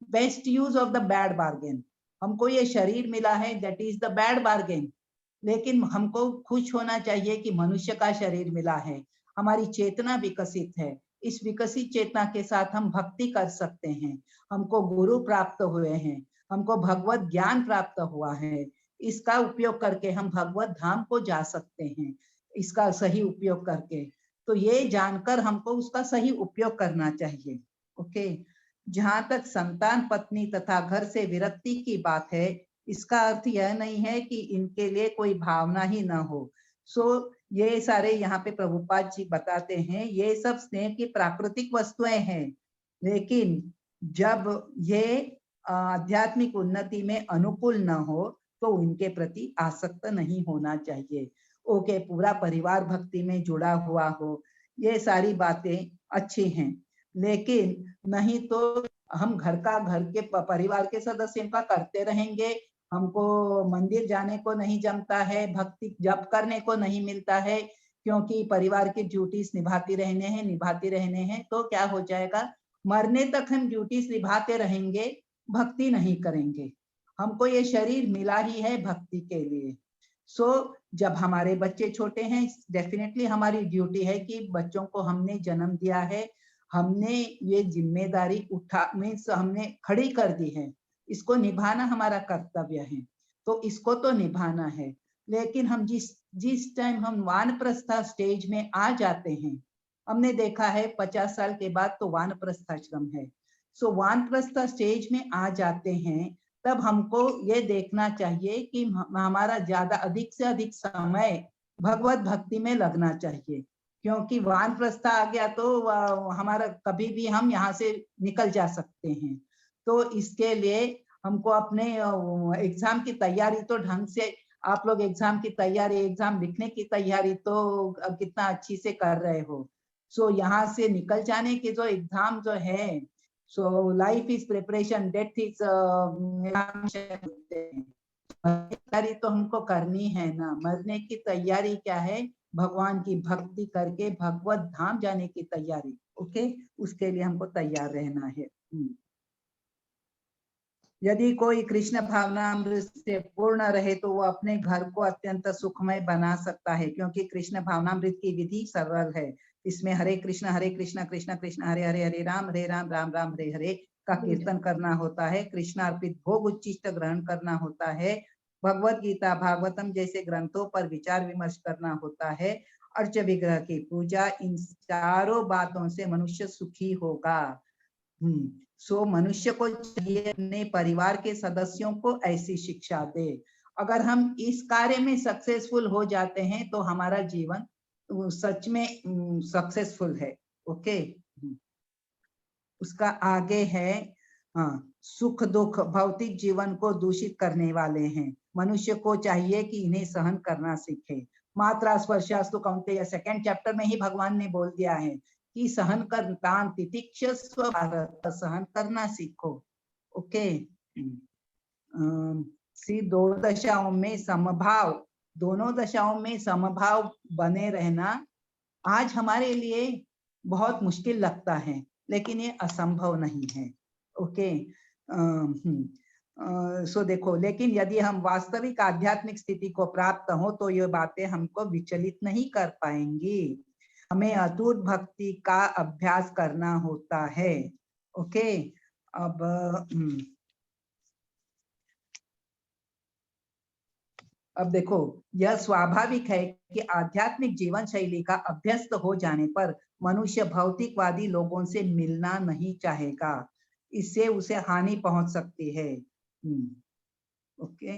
best use of the bad bargain. हमको ये शरीर मिला है, that is the bad bargain, लेकिन हमको खुश होना चाहिए कि मनुष्य का शरीर मिला है, हमारी चेतना विकसित है, इस विकसित चेतना के साथ हम भक्ति कर सकते हैं, हमको गुरु प्राप्त हुए हैं, हमको भगवत ज्ञान प्राप्त हुआ है, इसका उपयोग करके हम भगवत धाम को जा सकते हैं, इसका सही उपयोग करके। तो ये जानकर हमको उसका सही उपयोग करना चाहिए। ओके। जहां तक संतान, पत्नी तथा घर से विरक्ति की बात है, इसका अर्थ यह नहीं है कि इनके लिए कोई भावना ही ना हो। सो ये सारे यहाँ पे प्रभुपाद जी बताते हैं, ये सब स्नेह की प्राकृतिक वस्तुएं हैं, लेकिन जब ये आध्यात्मिक उन्नति में अनुकूल न हो तो उनके प्रति आसक्त नहीं होना चाहिए। ओके, पूरा परिवार भक्ति में जुड़ा हुआ हो, ये सारी बातें अच्छी हैं, लेकिन नहीं तो हम घर के परिवार के सदस्यों का करते रहेंगे, हमको मंदिर जाने को नहीं जमता है, भक्ति जप करने को नहीं मिलता है, क्योंकि परिवार की ड्यूटीज निभाती रहने हैं, तो क्या हो जाएगा, मरने तक हम ड्यूटीज निभाते रहेंगे, भक्ति नहीं करेंगे। हमको ये शरीर मिला ही है भक्ति के लिए। सो जब हमारे बच्चे छोटे हैं, डेफिनेटली हमारी ड्यूटी है कि बच्चों को हमने जन्म दिया है, हमने ये जिम्मेदारी हमने खड़ी कर दी है, इसको निभाना हमारा कर्तव्य है, तो इसको तो निभाना है। लेकिन हम जिस टाइम हम वानप्रस्थ स्टेज में आ जाते हैं, हमने देखा है 50 साल के बाद तो वानप्रस्थाश्रम है, सो वानप्रस्थ स्टेज में आ जाते हैं, तब हमको ये देखना चाहिए कि हमारा ज्यादा अधिक से अधिक समय भगवत भक्ति में लगना चाहिए, क्योंकि वानप्रस्थ आ गया तो हमारा कभी भी हम यहाँ से निकल जा सकते हैं। तो इसके लिए हमको अपने एग्जाम की तैयारी तो ढंग से, आप लोग एग्जाम की तैयारी, एग्जाम लिखने की तैयारी तो कितना अच्छी से कर रहे हो। सो यहाँ से निकल जाने के जो एग्जाम जो है, so life is preparation, death is तैयारी तो हमको करनी है ना। मरने की तैयारी क्या है, भगवान की भक्ति करके भगवत धाम जाने की तैयारी। ओके, उसके लिए हमको तैयार रहना है। यदि कोई कृष्ण भावनामृत से पूर्ण रहे तो वो अपने घर को अत्यंत सुखमय बना सकता है, क्योंकि कृष्ण भावनामृत की विधि सरल है। इसमें हरे कृष्ण कृष्ण कृष्ण हरे हरे, हरे राम राम राम हरे हरे का कीर्तन करना होता है, कृष्ण अर्पित भोग उच्चिष्ट ग्रहण करना होता है, भगवत गीता भागवतम जैसे ग्रंथों पर विचार विमर्श करना होता है, अर्च विग्रह की पूजा, इन चारों बातों से मनुष्य सुखी होगा। सो मनुष्य को चाहिए अपने परिवार के सदस्यों को ऐसी शिक्षा दे। अगर हम इस कार्य में सक्सेसफुल हो जाते हैं तो हमारा जीवन सच में सक्सेसफुल है। ओके, उसका आगे है, सुख दुख भौतिक जीवन को दूषित करने वाले हैं, मनुष्य को चाहिए कि इन्हें सहन करना सीखे। मात्रा स्पर्शास्तु कौन्तेय, सेकंड चैप्टर में ही भगवान ने बोल दिया है कि सहन कर, तान तितिक्षस्व भारत, सहन करना सीखो। ओके, दो दशाओं में समभाव, दोनों दशाओं में समभाव बने रहना आज हमारे लिए बहुत मुश्किल लगता है, लेकिन ये असंभव नहीं है। ओके, सो देखो, लेकिन यदि हम वास्तविक आध्यात्मिक स्थिति को प्राप्त हो तो ये बातें हमको विचलित नहीं कर पाएंगी। हमें अटूट भक्ति का अभ्यास करना होता है। ओके, अब देखो, यह स्वाभाविक है कि आध्यात्मिक जीवन शैली का अभ्यस्त हो जाने पर मनुष्य भौतिकवादी लोगों से मिलना नहीं चाहेगा। इससे उसे हानि पहुंच सकती है। ओके,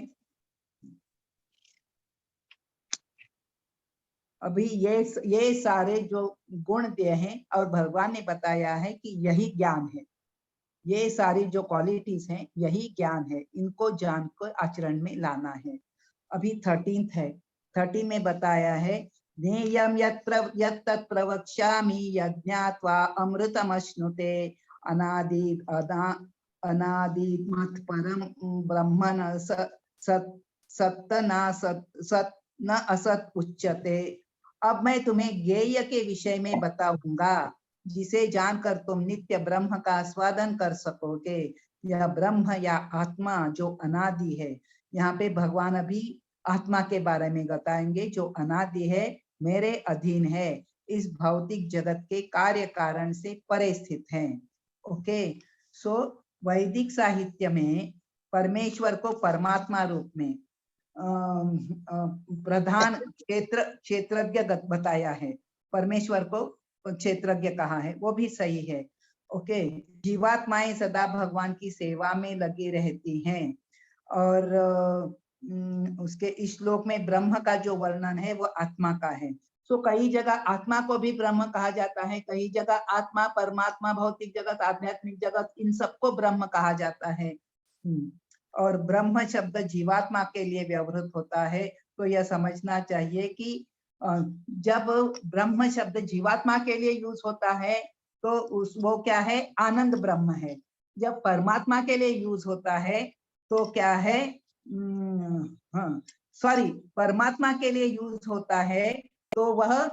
अभी ये सारे जो गुण दिए हैं और भगवान ने बताया है कि यही ज्ञान है, ये सारी जो क्वालिटीज हैं यही ज्ञान है, इनको जान कर आचरण में लाना है। अभी 13th है, 13 में बताया है ज्ञेयं यत् प्रवक्ष्यामि यज्ञात्वा अमृतमश्नुते अनादिमत् परम ब्रह्मन् सत् न असत उच्यते। अब मैं तुम्हें ज्ञेय के विषय में बताऊंगा जिसे जानकर तुम नित्य ब्रह्म का आस्वादन कर सकोगे। यह ब्रह्म या आत्मा जो अनादि है, यहाँ पे भगवान अभी आत्मा के बारे में बताएंगे, जो अनादि है, मेरे अधीन है, इस भौतिक जगत के कार्य कारण से परे स्थित है। ओके, सो वैदिक साहित्य में परमेश्वर को परमात्मा रूप में प्रधान क्षेत्रज्ञ बताया है, परमेश्वर को क्षेत्रज्ञ कहा है, वो भी सही है। ओके, जीवात्माएं सदा भगवान की सेवा में लगी रहती हैं और उसके इस श्लोक में ब्रह्म का जो वर्णन है वो आत्मा का है। सो कई जगह आत्मा को भी ब्रह्म कहा जाता है, कई जगह आत्मा, परमात्मा, भौतिक जगत, आध्यात्मिक जगत, इन सबको ब्रह्म कहा जाता है। और ब्रह्म शब्द जीवात्मा के लिए व्यवहृत होता है, तो यह समझना चाहिए कि जब ब्रह्म शब्द जीवात्मा के लिए यूज होता है तो वो क्या है, आनंद ब्रह्म है। जब परमात्मा के लिए यूज होता है तो क्या है, परमात्मा के लिए यूज होता है तो वह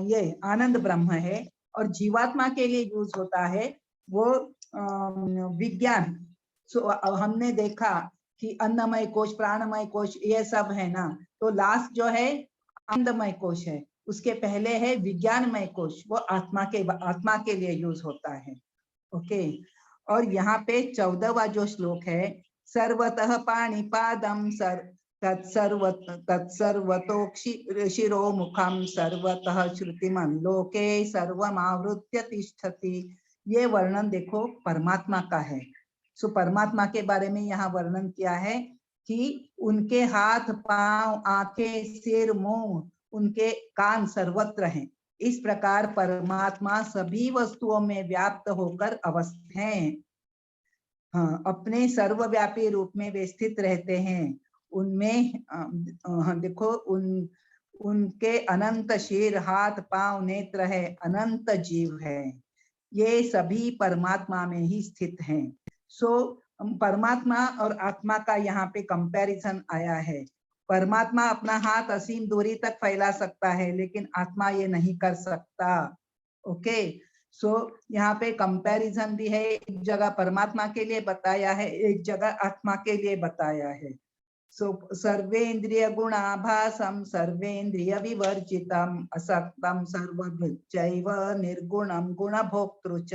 ये आनंद ब्रह्म है, और जीवात्मा के लिए यूज होता है वो विज्ञान। हमने देखा कि अन्नमय कोश, प्राणमय कोश, ये सब है ना, तो लास्ट जो है आनंदमय कोश है, उसके पहले है विज्ञानमय कोश, वो आत्मा के लिए यूज होता है। ओके, और यहाँ पे 14वां जो श्लोक है, सर्वतः पाणिपादं तत्सर्वतो मुखम सर्वतः श्रुतिमन् लोके सर्वमावृत्य तिष्ठति। ये वर्णन देखो परमात्मा का है। सो परमात्मा के बारे में यहाँ वर्णन किया है कि उनके हाथ, पांव, आंखें, सिर, मुंह, उनके कान सर्वत्र हैं। इस प्रकार परमात्मा सभी वस्तुओं में व्याप्त होकर अवस्थित हैं। हाँ, अपने सर्वव्यापी रूप में वे स्थित रहते हैं। उनमें देखो उनके अनंत शीर, हाथ, पांव, नेत्र है, अनंत जीव है, ये सभी परमात्मा में ही स्थित हैं। सो परमात्मा और आत्मा का यहाँ पे कंपैरिजन आया है। परमात्मा अपना हाथ असीम दूरी तक फैला सकता है, लेकिन आत्मा ये नहीं कर सकता। ओके, सो यहाँ पे कंपैरिजन भी है, एक जगह परमात्मा के लिए बताया है, एक जगह आत्मा के लिए बताया है। सो सर्वेन्द्रिय गुणाभासम सर्वेन्द्रिय विवर्जितम असक्तम सर्वभृच्चैव निर्गुणम गुणभोक्तृ च।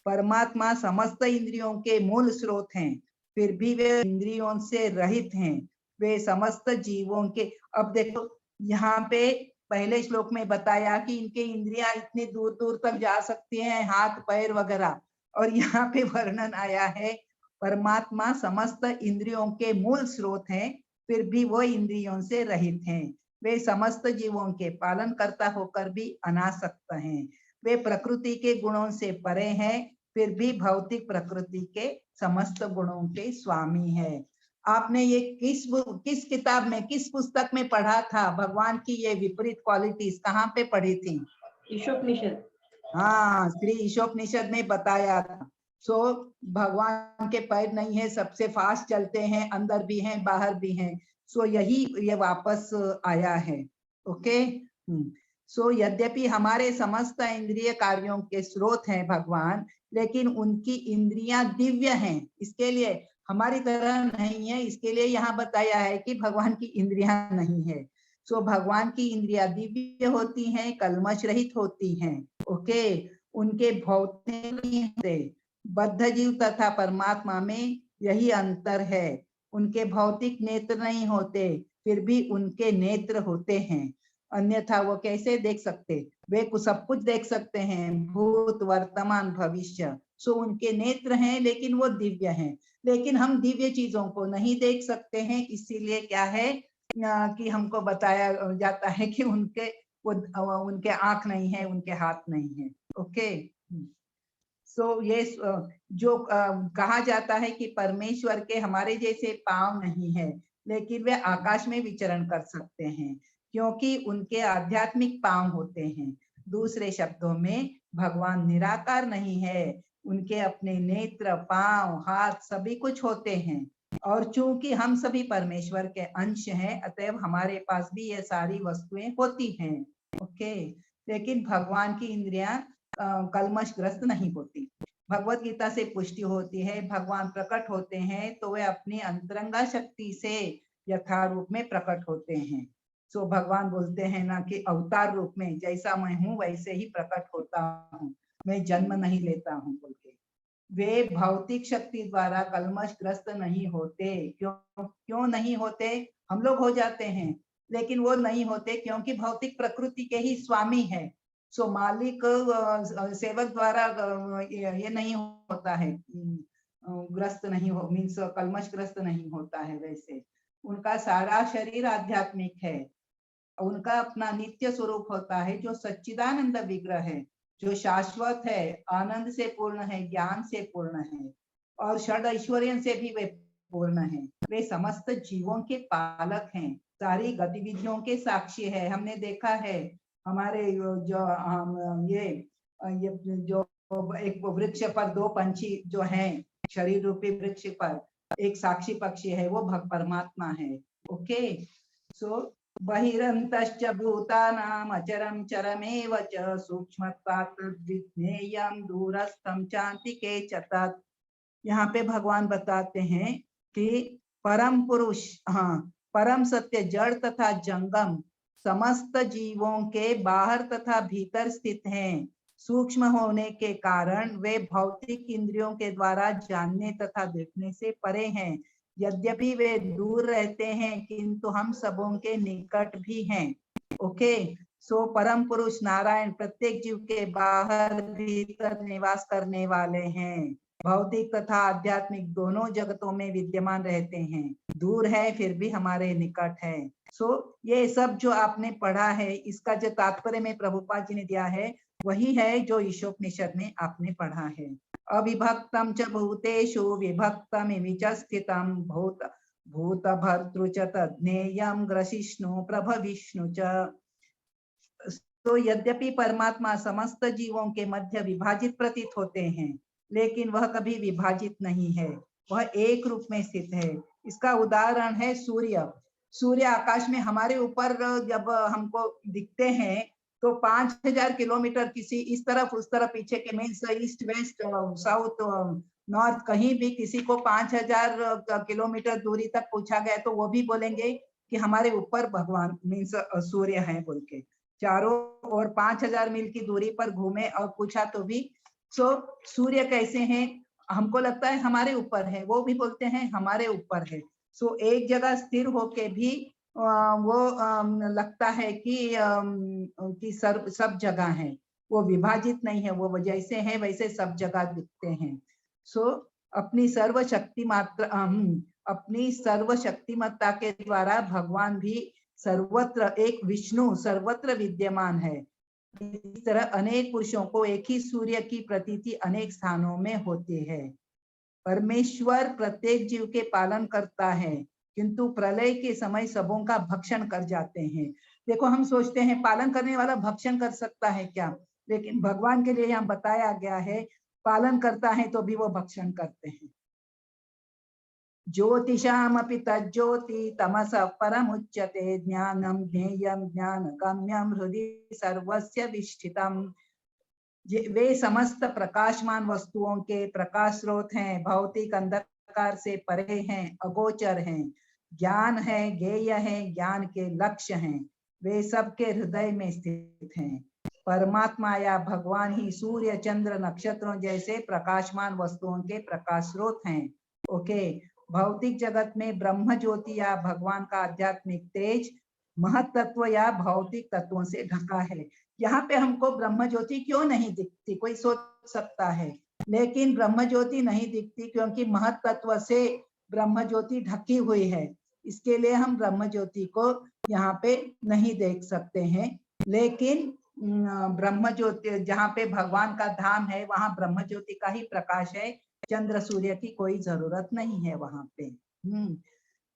परमात्मा समस्त इंद्रियों के मूल स्रोत हैं, फिर भी वे इंद्रियों से रहित हैं, वे समस्त जीवों के। अब देखो यहाँ पे पहले श्लोक में बताया कि इनके इंद्रियां इतनी दूर दूर तक जा सकती हैं, हाथ, पैर वगैरह, और यहाँ पे वर्णन आया है परमात्मा समस्त इंद्रियों के मूल स्रोत हैं, फिर भी वो इंद्रियों से रहित हैं, वे समस्त जीवों के पालन करता होकर भी अनासक्त हैं, वे प्रकृति के गुणों से परे हैं, फिर भी भौतिक प्रकृति के समस्त गुणों के स्वामी है। आपने ये किस किताब में, किस पुस्तक में पढ़ा था? भगवान की ये विपरीत क्वालिटीज कहाँ पे पढ़ी थी? ईशोपनिषद। हाँ, श्री ईशोपनिषद में बताया था। सो भगवान के पैर नहीं है, सबसे फास्ट चलते हैं, अंदर भी हैं, बाहर भी हैं। सो यही ये वापस आया है। ओके, सो यद्यपि हमारे समस्त इंद्रिय कार्यों के स्रोत हैं भगवान, लेकिन उनकी इंद्रियां दिव्य हैं, इसके लिए हमारी तरह नहीं है, इसके लिए यहाँ बताया है कि भगवान की इंद्रियां नहीं है। सो भगवान की इंद्रियां दिव्य होती हैं, कल्मश रहित होती हैं। ओके, उनके भौतिक बद्ध जीव तथा परमात्मा में यही अंतर है। उनके भौतिक नेत्र नहीं होते, फिर भी उनके नेत्र होते हैं, अन्यथा वो कैसे देख सकते? वे सब कुछ देख सकते हैं, भूत वर्तमान भविष्य। सो उनके नेत्र हैं लेकिन वो दिव्य हैं, लेकिन हम दिव्य चीजों को नहीं देख सकते हैं। इसीलिए क्या है कि हमको बताया जाता है कि उनके आंख नहीं है, उनके हाथ नहीं है। ओके, सो ये जो कहा जाता है कि परमेश्वर के हमारे जैसे पांव नहीं है, लेकिन वे आकाश में विचरण कर सकते हैं क्योंकि उनके आध्यात्मिक पांव होते हैं। दूसरे शब्दों में भगवान निराकार नहीं है, उनके अपने नेत्र, पांव, हाथ सभी कुछ होते हैं। और चूंकि हम सभी परमेश्वर के अंश हैं, अतएव हमारे पास भी ये सारी वस्तुएं होती हैं। ओके, लेकिन भगवान की इंद्रियां कलमशग्रस्त नहीं होती। भगवत गीता से पुष्टि होती है, भगवान प्रकट होते हैं तो वे अपनी अंतरंगा शक्ति से यथारूप में प्रकट होते हैं। सो भगवान बोलते हैं ना कि अवतार रूप में जैसा मैं हूँ वैसे ही प्रकट होता हूँ, मैं जन्म नहीं लेता हूँ बोल के। वे भौतिक शक्ति द्वारा कलमशग्रस्त नहीं होते। क्यों नहीं होते? हम लोग हो जाते हैं, लेकिन वो नहीं होते क्योंकि भौतिक प्रकृति के ही स्वामी है। सो मालिक सेवक द्वारा ये नहीं होता है, ग्रस्त नहीं हो, मीन्स कलमशग्रस्त नहीं होता है। वैसे उनका सारा शरीर आध्यात्मिक है, उनका अपना नित्य स्वरूप होता है जो सच्चिदानंद विग्रह है, जो शाश्वत है, आनंद से पूर्ण है, ज्ञान से पूर्ण है और षड ऐश्वर्य से भी वे पूर्ण है। वे समस्त जीवों के पालक हैं, सारी गतिविधियों के साक्षी है। हमने देखा है हमारे जो ये जो एक वृक्ष पर दो पंछी जो हैं, शरीर रूपी वृक्ष पर एक साक्षी पक्षी है, वो परमात्मा है। ओके, सो बहिरन्तश्च भूतानाम् अचरं चरमेव च सूक्ष्मत्वात् विज्ञेयं दूरस्थं चान्तिके च तत्। यहाँ पे भगवान बताते हैं कि परम पुरुष, परम सत्य जड़ तथा जंगम समस्त जीवों के बाहर तथा भीतर स्थित हैं। सूक्ष्म होने के कारण वे भौतिक इंद्रियों के द्वारा जानने तथा देखने से परे हैं। यद्यपि वे दूर रहते हैं किंतु हम सबों के निकट भी हैं। ओके, सो परम पुरुष नारायण प्रत्येक जीव के बाहर भीतर निवास करने वाले हैं, भौतिक तथा आध्यात्मिक दोनों जगतों में विद्यमान रहते हैं, दूर है फिर भी हमारे निकट है। सो ये सब जो आपने पढ़ा है, इसका जो तात्पर्य में प्रभुपाद जी ने दिया है वही है जो ईशोपनिषद में आपने पढ़ा है। अविभक्तम च भूतेषु विभक्तमिति च स्थितं भूत भूतभर्तृ च तज्ज्ञेयं ग्रसिष्णु प्रभविष्णु च। तो यद्यपि परमात्मा समस्त जीवों के मध्य विभाजित प्रतीत होते हैं, लेकिन वह कभी विभाजित नहीं है, वह एक रूप में स्थित है। इसका उदाहरण है सूर्य। सूर्य आकाश में हमारे ऊपर जब हमको दिखते हैं तो 5000 किलोमीटर किसी इस तरफ उस तरफ पीछे के means east west south north कहीं भी किसी को 5000 किलोमीटर दूरी तक पूछा गया तो वो भी बोलेंगे कि हमारे ऊपर भगवान मीन्स सूर्य है बोल के। चारों और 5000 मील की दूरी पर घूमे और पूछा तो भी सो सूर्य कैसे हैं, हमको लगता है हमारे ऊपर है, वो भी बोलते हैं हमारे ऊपर है। सो एक जगह स्थिर होके भी वो लगता है कि सब जगह है, वो विभाजित नहीं है, वो जैसे है वैसे सब जगह दिखते हैं। सो अपनी सर्वशक्तिमत्ता के द्वारा भगवान भी सर्वत्र एक विष्णु सर्वत्र विद्यमान है। इस तरह अनेक पुरुषों को एक ही सूर्य की प्रतीति अनेक स्थानों में होती है। परमेश्वर प्रत्येक जीव के पालन करता है, किंतु प्रलय के समय सबों का भक्षण कर जाते हैं। देखो हम सोचते हैं पालन करने वाला भक्षण कर सकता है क्या, लेकिन भगवान के लिए यहाँ बताया गया है पालन करता है तो भी वो भक्षण करते हैं। ज्योतिषामपि तज्ज्योति तमसः परमुच्यते ज्ञानं ज्ञेयं ज्ञानगम्यं हृदि सर्वस्य विष्ठितम्। वे समस्त प्रकाशमान वस्तुओं के प्रकाश स्रोत हैं, भौतिक अंधकार से परे हैं, अगोचर हैं, ज्ञान है, ज्ञेय है, ज्ञान के लक्ष्य हैं, वे सबके हृदय में स्थित हैं। परमात्मा या भगवान ही सूर्य चंद्र नक्षत्रों जैसे प्रकाशमान वस्तुओं के प्रकाश स्रोत हैं। ओके, भौतिक जगत में ब्रह्म ज्योति या भगवान का आध्यात्मिक तेज महत्त्व या भौतिक तत्वों से ढका है। यहाँ पे हमको ब्रह्म ज्योति क्यों नहीं दिखती, कोई सोच सकता है, लेकिन ब्रह्म ज्योति नहीं दिखती क्योंकि महत तत्व से ब्रह्म ज्योति ढकी हुई है, इसके लिए हम ब्रह्म ज्योति को यहाँ पे नहीं देख सकते हैं। लेकिन ब्रह्म ज्योति जहाँ पे भगवान का धाम है वहां ब्रह्म ज्योति का ही प्रकाश है, चंद्र सूर्य की कोई जरूरत नहीं है वहां पे।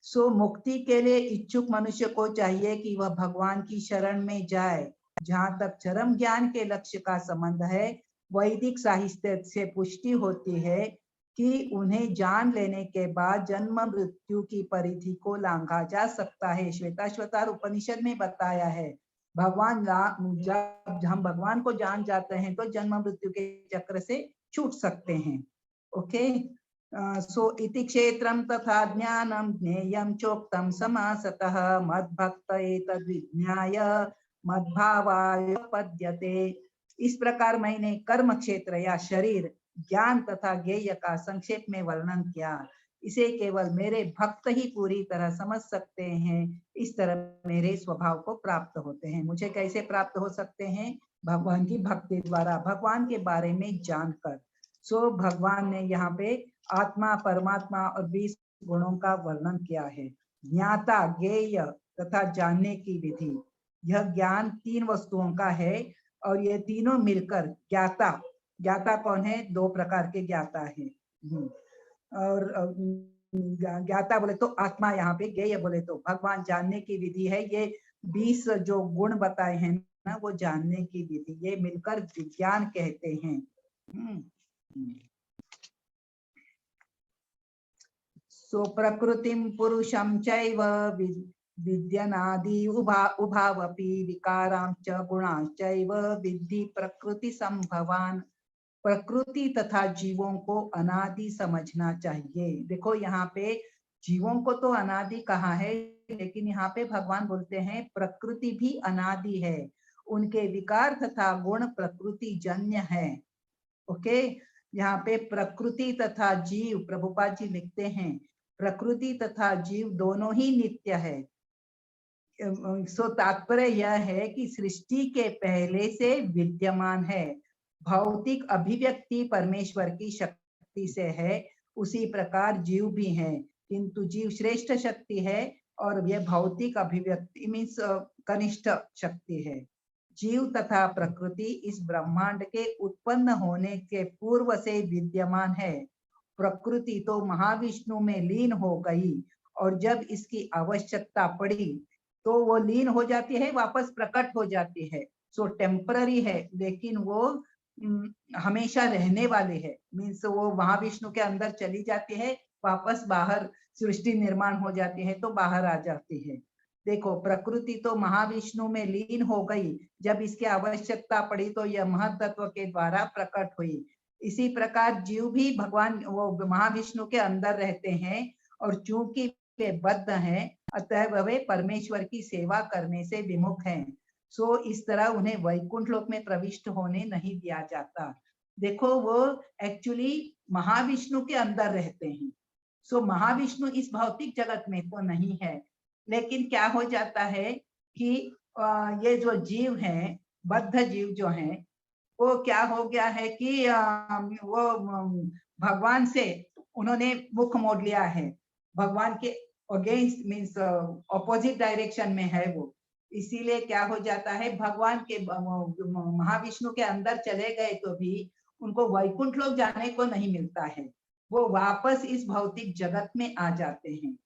सो मुक्ति के लिए इच्छुक मनुष्य को चाहिए कि वह भगवान की शरण में जाए। जहाँ तक चरम ज्ञान के लक्ष्य का संबंध है, वैदिक साहित्य से पुष्टि होती है कि उन्हें जान लेने के बाद जन्म मृत्यु की परिधि को लांघा जा सकता है। श्वेताश्वतर उपनिषद में बताया है, भगवान जब हम भगवान को जान जाते हैं तो जन्म मृत्यु के चक्र से छूट सकते हैं। ओके, सो इति क्षेत्रम तथा ज्ञानम ज्ञेयम चोक्तम समासतः मद्भक्त एतद्विज्ञाय मद्भावाय पद्यते। इस प्रकार मैंने कर्म क्षेत्र या शरीर, ज्ञान तथा ज्ञेय का संक्षेप में वर्णन किया। इसे केवल मेरे भक्त ही पूरी तरह समझ सकते हैं। इस तरह मेरे स्वभाव को प्राप्त होते हैं। मुझे कैसे प्राप्त हो सकते हैं? भगवान की भक्ति द्वारा, भगवान के बारे में जानकर। सो भगवान ने यहाँ पे आत्मा, परमात्मा और 20 गुणों का वर्णन किया है। ज्ञाता, ज्ञेय तथा जानने की विधि, यह ज्ञान 3 वस्तुओं का है और ये तीनों मिलकर ज्ञाता। ज्ञाता कौन है? 2 प्रकार के ज्ञाता है। और ज्ञाता बोले तो आत्मा, यहाँ पे ज्ञेय बोले तो भगवान। जानने की विधि है, ये 20 जो गुण बताए हैं ना, वो जानने की विधि, ये मिलकर विज्ञान कहते हैं। सो प्रकृतिम पुरुषम चैव विद्यनादि उभावपि विकारांच गुणांचैव विद्धि प्रकृति संभवान। प्रकृति तथा जीवों को अनादि समझना चाहिए। देखो यहाँ पे जीवों को तो अनादि कहा है, लेकिन यहाँ पे भगवान बोलते हैं प्रकृति भी अनादि है, उनके विकार तथा गुण प्रकृति जन्य है। ओके, यहाँ पे प्रकृति तथा जीव, प्रभुपाद जी लिखते हैं प्रकृति तथा जीव दोनों ही नित्य है। सो तात्पर्य यह है कि सृष्टि के पहले से विद्यमान है। भौतिक अभिव्यक्ति परमेश्वर की शक्ति से है, उसी प्रकार जीव भी है, किंतु जीव श्रेष्ठ शक्ति है और यह भौतिक अभिव्यक्ति मीन्स कनिष्ठ शक्ति है। जीव तथा प्रकृति इस ब्रह्मांड के उत्पन्न होने के पूर्व से विद्यमान है। प्रकृति तो महाविष्णु में लीन हो गई और जब इसकी आवश्यकता पड़ी तो वो लीन हो जाती है, वापस प्रकट हो जाती है। सो टेम्पररी है, लेकिन वो हमेशा रहने वाले है। मीन्स वो महाविष्णु के अंदर चली जाती है, वापस बाहर सृष्टि निर्माण हो जाती है तो बाहर आ जाती है। देखो, प्रकृति तो महाविष्णु में लीन हो गई, जब इसकी आवश्यकता पड़ी तो यह महत्त्व के द्वारा प्रकट हुई। इसी प्रकार जीव भी भगवान वो महाविष्णु के अंदर रहते हैं और चूंकि वे बद्ध हैं, अतः वे परमेश्वर की सेवा करने से विमुख हैं। सो इस तरह उन्हें वैकुंठ लोक में प्रविष्ट होने नहीं दिया जाता। देखो, वो एक्चुअली महाविष्णु के अंदर रहते हैं। सो महाविष्णु इस भौतिक जगत में तो नहीं है, लेकिन क्या हो जाता है कि ये जो जीव हैं, बद्ध जीव जो हैं, वो क्या हो गया है कि वो भगवान से उन्होंने मुख मोड़ लिया है, भगवान के अगेंस्ट मीन्स ऑपोजिट डायरेक्शन में है वो। इसीलिए क्या हो जाता है, भगवान के महाविष्णु के अंदर चले गए तो भी उनको वैकुंठ लोक जाने को नहीं मिलता है, वो वापस इस भौतिक जगत में आ जाते हैं।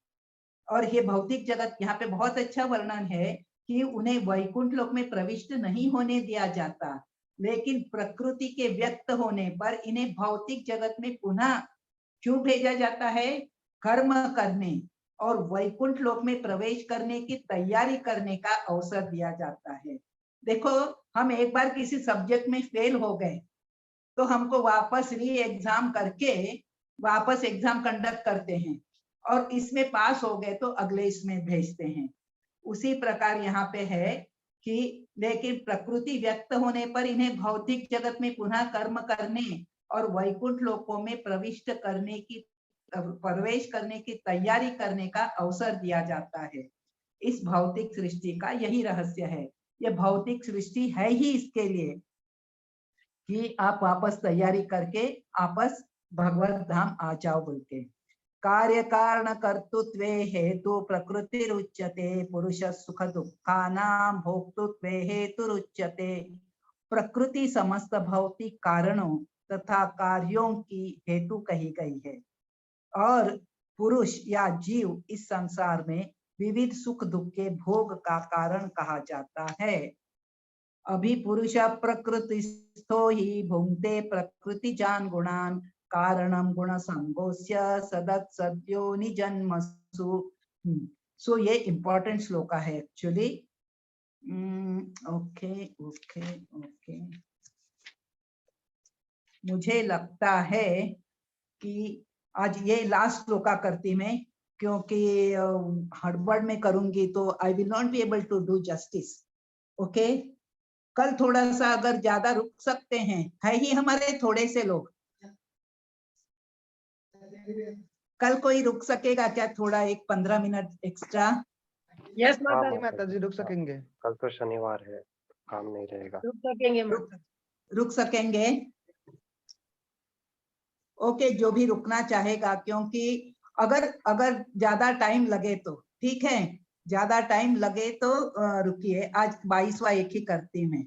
और ये भौतिक जगत, यहाँ पे बहुत अच्छा वर्णन है कि उन्हें वैकुंठ लोक में प्रविष्ट नहीं होने दिया जाता, लेकिन प्रकृति के व्यक्त होने पर इन्हें भौतिक जगत में पुनः क्यों भेजा जाता है? कर्म करने और वैकुंठ लोक में प्रवेश करने की तैयारी करने का अवसर दिया जाता है। देखो, हम एक बार किसी सब्जेक्ट में फेल हो गए तो हमको वापस री एग्जाम करके वापस एग्जाम कंडक्ट करते हैं और इसमें पास हो गए तो अगले इसमें भेजते हैं। उसी प्रकार यहाँ पे है कि लेकिन प्रकृति व्यक्त होने पर इन्हें भौतिक जगत में पुनः कर्म करने और वैकुंठ लोकों में प्रवेश करने की तैयारी करने का अवसर दिया जाता है। इस भौतिक सृष्टि का यही रहस्य है। ये भौतिक सृष्टि है ही इसके लिए कि आप वापस तैयारी करके आपस भगवत धाम आ जाओ बोल के। कार्य कारण कर्तृत्वे हेतु प्रकृतिरुच्यते पुरुष सुख दुखानां भोक्तृत्वे हेतुरुच्यते। प्रकृति समस्त भौतिक कारणों तथा कार्यों की हेतु कही गई है और पुरुष या जीव इस संसार में विविध सुख दुख के भोग का कारण कहा जाता है। अभी पुरुष प्रकृतिस्थो ही भुंक्ते प्रकृतिजान गुणान कारणम गुण संगोस्य सदत्सद्योनि जन्मसु। सो ये इम्पोर्टेंट श्लोक है एक्चुअली। ओके ओके ओके, मुझे लगता है कि आज ये लास्ट श्लोका करती मैं, क्योंकि हड़बड़ में करूंगी तो I will not be able to do justice. Okay, कल थोड़ा सा अगर ज्यादा रुक सकते हैं, है ही हमारे थोड़े से लोग, कल कोई रुक सकेगा क्या थोड़ा 1-15 मिनट एक्स्ट्रा? यस माता हाँ, माता जी रुक सकेंगे। कल तो शनिवार है, काम नहीं रहेगा। रुक सकेंगे माता। रुक सकेंगे? ओके, जो भी रुकना चाहेगा, क्योंकि अगर ज्यादा टाइम लगे तो ठीक है, ज्यादा टाइम लगे तो रुकिए। आज 22वां एक ही करती मैं।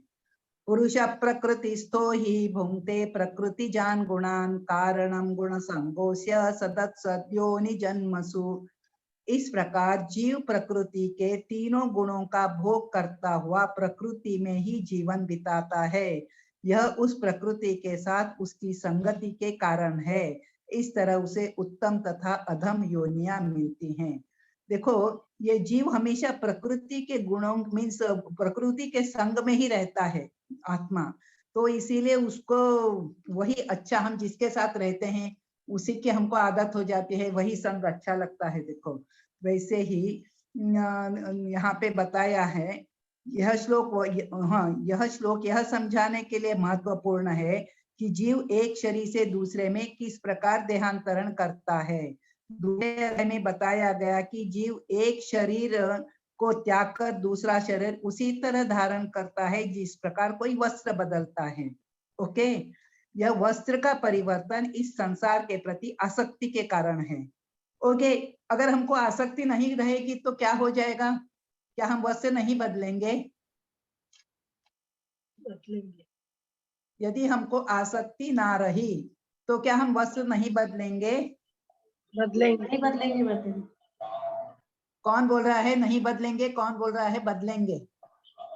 पुरुष प्रकृतिस्थो ही भुंक्ते प्रकृति जान गुणान कारणम गुण संगोस्य सदत्सद्योनि जन्मसु। इस प्रकार जीव प्रकृति के तीनों गुणों का भोग करता हुआ प्रकृति में ही जीवन बिताता है। यह उस प्रकृति के साथ उसकी संगति के कारण है। इस तरह उसे उत्तम तथा अधम योनियां मिलती हैं। देखो, ये जीव हमेशा प्रकृति के गुणों मीन्स प्रकृति के संग में ही रहता है आत्मा, तो इसीलिए उसको वही अच्छा, हम जिसके साथ रहते हैं उसी की हमको आदत हो जाती है, वही संग अच्छा लगता है। देखो, वैसे ही यहाँ पे बताया है यह श्लोक। हाँ, यह श्लोक यह समझाने के लिए महत्वपूर्ण है कि जीव एक शरीर से दूसरे में किस प्रकार देहांतरण करता है। दूसरे अध्याय में बताया गया कि जीव एक शरीर को त्याग कर दूसरा शरीर उसी तरह धारण करता है जिस प्रकार कोई वस्त्र बदलता है। ओके, यह वस्त्र का परिवर्तन इस संसार के प्रति आसक्ति के कारण है। ओके, अगर हमको आसक्ति नहीं रहेगी तो क्या हो जाएगा? क्या हम वस्त्र नहीं बदलेंगे? यदि हमको आसक्ति ना रही तो क्या हम वस्त्र नहीं बदलेंगे? बदलेंगे। कौन बोल रहा है नहीं बदलेंगे? कौन बोल रहा है बदलेंगे?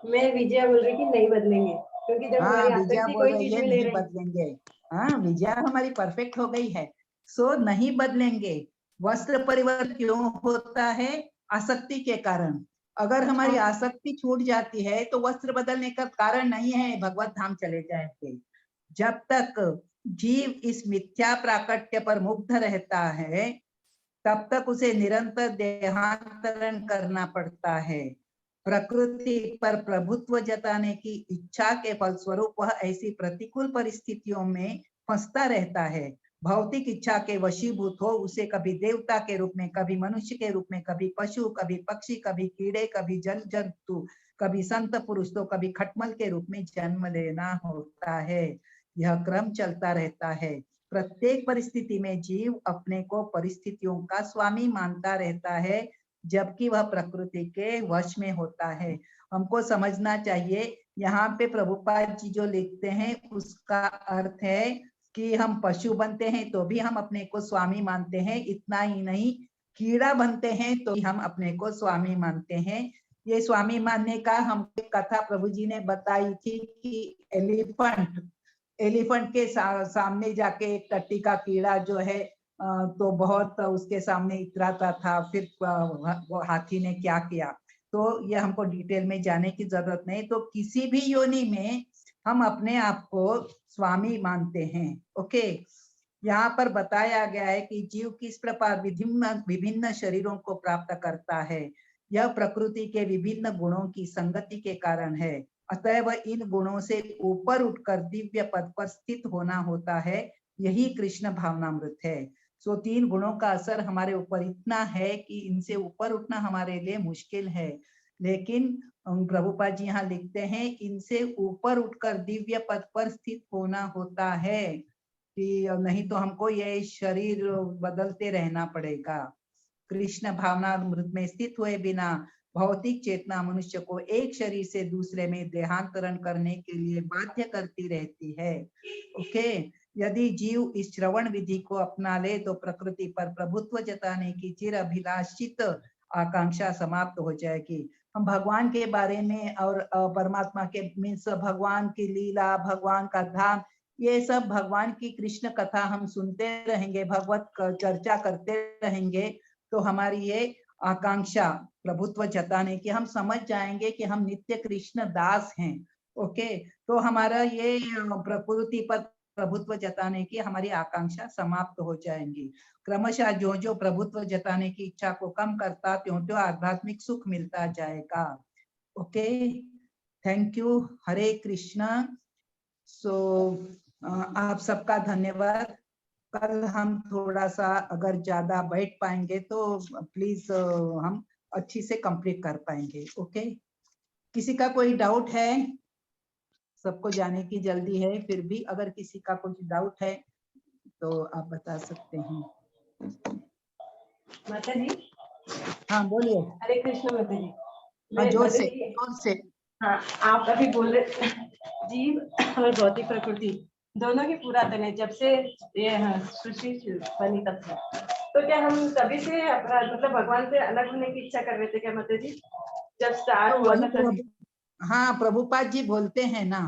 मैं विजया बोल रही कि नहीं बदलेंगे, क्योंकि जब हाँ, हमारी विजया आसक्ति बोल कोई रही चीज है में ले नहीं रहे हैं। बदलेंगे। हाँ, विजया हमारी परफेक्ट हो गई है। सो नहीं बदलेंगे। वस्त्र परिवर्तन क्यों होता है? आसक्ति के कारण। अगर हमारी आसक्ति छूट जाती है तो वस्त्र बदलने का कारण नहीं है भगवत धाम चले जाएंगे। जब तक जीव इस मिथ्या प्राकट्य पर मुग्ध रहता है तब तक उसे निरंतर देहांतरण करना पड़ता है। प्रकृति पर प्रभुत्व जताने की इच्छा के फलस्वरूप वह ऐसी प्रतिकूल परिस्थितियों में फंसता रहता है। भौतिक इच्छा के वशीभूत हो उसे कभी देवता के रूप में, कभी मनुष्य के रूप में, कभी पशु, कभी पक्षी, कभी कीड़े, कभी जल जंतु, कभी संत पुरुष तो कभी खटमल के रूप में जन्म लेना होता है। यह क्रम चलता रहता है। प्रत्येक परिस्थिति में जीव अपने को परिस्थितियों का स्वामी मानता रहता है, जबकि वह प्रकृति के वश में होता है। हमको समझना चाहिए, यहाँ पे प्रभुपाद जी जो लिखते हैं उसका अर्थ है कि हम पशु बनते हैं तो भी हम अपने को स्वामी मानते हैं। इतना ही नहीं, कीड़ा बनते हैं तो हम अपने को स्वामी मानते हैं। ये स्वामी मानने का हमको कथा प्रभु जी ने बताई थी कि एलिफेंट के सामने जाके एक टट्टी का कीड़ा जो है तो बहुत उसके सामने इतराता था, फिर वो हाथी ने क्या किया। तो ये हमको डिटेल में जाने की जरूरत नहीं। तो किसी भी योनि में हम अपने आप को स्वामी मानते हैं। ओके, यहाँ पर बताया गया है कि जीव किस प्रकार विभिन्न शरीरों को प्राप्त करता है। यह प्रकृति के विभिन्न गुणों की संगति के कारण है। अतएव इन गुणों से ऊपर उठकर दिव्य पद पर स्थित होना होता है। यही कृष्ण भावनामृत है। सो 3 गुणों का असर हमारे ऊपर इतना है कि इनसे ऊपर उठना हमारे लिए मुश्किल है। लेकिन प्रभुपाद जी यहाँ लिखते हैं इनसे ऊपर उठकर दिव्य पद पर स्थित होना होता है, कि नहीं तो हमको ये शरीर बदलते रहना पड़ेगा। कृष्ण भावना अमृत में स्थित हुए बिना भौतिक चेतना मनुष्य को एक शरीर से दूसरे में देहांतरण करने के लिए बाध्य करती रहती है। ओके, यदि जीव इस श्रवण विधि को अपना ले तो प्रकृति पर प्रभुत्व जताने की चिर अभिलाषित आकांक्षा समाप्त हो जाएगी। हम भगवान के बारे में और परमात्मा के मीन्स भगवान की लीला, भगवान का धाम, ये सब भगवान की कृष्ण कथा हम सुनते रहेंगे, भगवत चर्चा करते रहेंगे, तो हमारी ये आकांक्षा प्रभुत्व जताने की, हम समझ जाएंगे कि हम नित्य कृष्ण दास हैं। ओके, तो हमारा ये प्रकृति पर प्रभुत्व जताने की हमारी आकांक्षा समाप्त हो जाएंगी। क्रमशः जो जो प्रभुत्व जताने की इच्छा को कम करता त्यों आध्यात्मिक सुख मिलता जाएगा। Okay, thank you. Hare Krishna. So आप सबका धन्यवाद। कल हम थोड़ा सा अगर ज्यादा बैठ पाएंगे तो प्लीज हम अच्छी से कंप्लीट कर पाएंगे। ओके, किसी का कोई डाउट है? सबको जाने की जल्दी है, फिर भी अगर किसी का कुछ डाउट है तो आप बता सकते हैं। माता जी। हाँ बोलिए। हरे कृष्ण माता जी। हाँ, जोर माता से जी, जोर से। हाँ, आप अभी बोल रहे जीव और भौतिक प्रकृति दोनों ही पुरातन है, जब से ये सृष्टि बनी तब से। तो क्या हम तभी से मतलब भगवान से अलग होने की इच्छा कर रहे थे क्या माता जी, जब स्टार्ट हुआ था तभी? हाँ, प्रभुपाद जी बोलते हैं ना,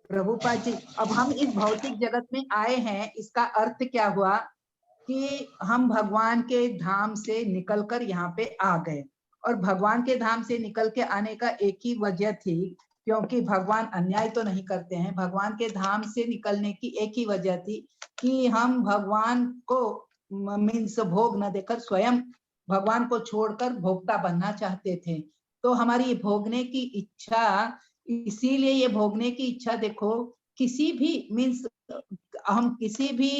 प्रभुपाद जी, अब हम इस भौतिक जगत में आए हैं, इसका अर्थ क्या हुआ कि हम भगवान के धाम से निकलकर यहाँ पे आ गए। और भगवान के धाम से निकल के आने का एक ही वजह थी, क्योंकि भगवान अन्याय तो नहीं करते हैं। भगवान के धाम से निकलने की एक ही वजह थी कि हम भगवान को मीन्स भोग न देकर स्वयं भगवान को छोड़कर भोक्ता बनना चाहते थे। तो हमारी भोगने की इच्छा, इसीलिए ये भोगने की इच्छा देखो, किसी भी मीन्स हम किसी भी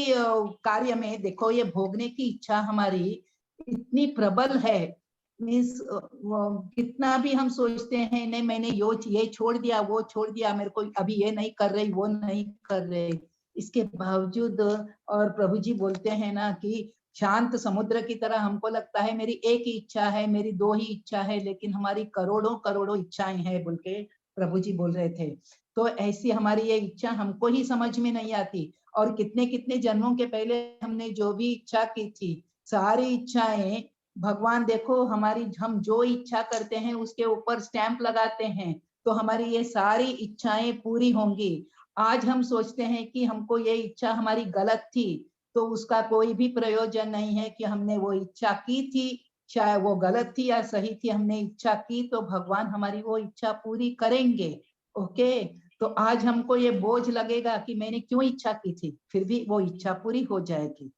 कार्य में देखो, ये भोगने की इच्छा हमारी इतनी प्रबल है। मीन्स कितना भी हम सोचते हैं नहीं मैंने ये छोड़ दिया, वो छोड़ दिया, मेरे को अभी ये नहीं कर रही, वो नहीं कर रहे, इसके बावजूद और प्रभु जी बोलते हैं ना कि शांत समुद्र की तरह हमको लगता है मेरी एक ही इच्छा है, मेरी दो ही इच्छा है, लेकिन हमारी करोड़ों करोड़ों इच्छाएं हैं बोल के प्रभु जी बोल रहे थे। तो ऐसी हमारी ये इच्छा हमको ही समझ में नहीं आती। और कितने कितने जन्मों के पहले हमने जो भी इच्छा की थी, सारी इच्छाएं भगवान देखो हमारी, हम जो इच्छा करते हैं उसके ऊपर स्टैंप लगाते हैं, तो हमारी ये सारी इच्छाएं पूरी होंगी। आज हम सोचते हैं कि हमको ये इच्छा हमारी गलत थी, तो उसका कोई भी प्रयोजन नहीं है कि हमने वो इच्छा की थी, चाहे वो गलत थी या सही थी, हमने इच्छा की तो भगवान हमारी वो इच्छा पूरी करेंगे। ओके, तो आज हमको ये बोझ लगेगा कि मैंने क्यों इच्छा की थी, फिर भी वो इच्छा पूरी हो जाएगी।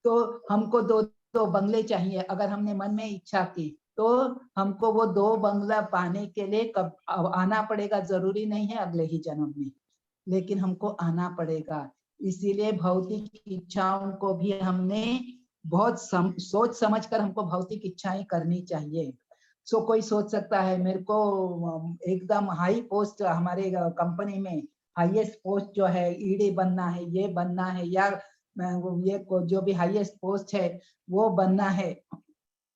तो हमको दो बंगले चाहिए, अगर हमने मन में इच्छा की तो हमको वो 2 बंगला पाने के लिए कब आना पड़ेगा, जरूरी नहीं है अगले ही जन्म में, लेकिन हमको आना पड़ेगा। इसीलिए भौतिक इच्छाओं को भी हमने बहुत सोच समझ कर हमको भौतिक इच्छाएं करनी चाहिए। सो कोई सोच सकता है मेरे को एकदम हाई पोस्ट हमारे कंपनी में हाईएस्ट पोस्ट जो है ईडी बनना है, ये बनना है, या ये जो भी हाईएस्ट पोस्ट है वो बनना है,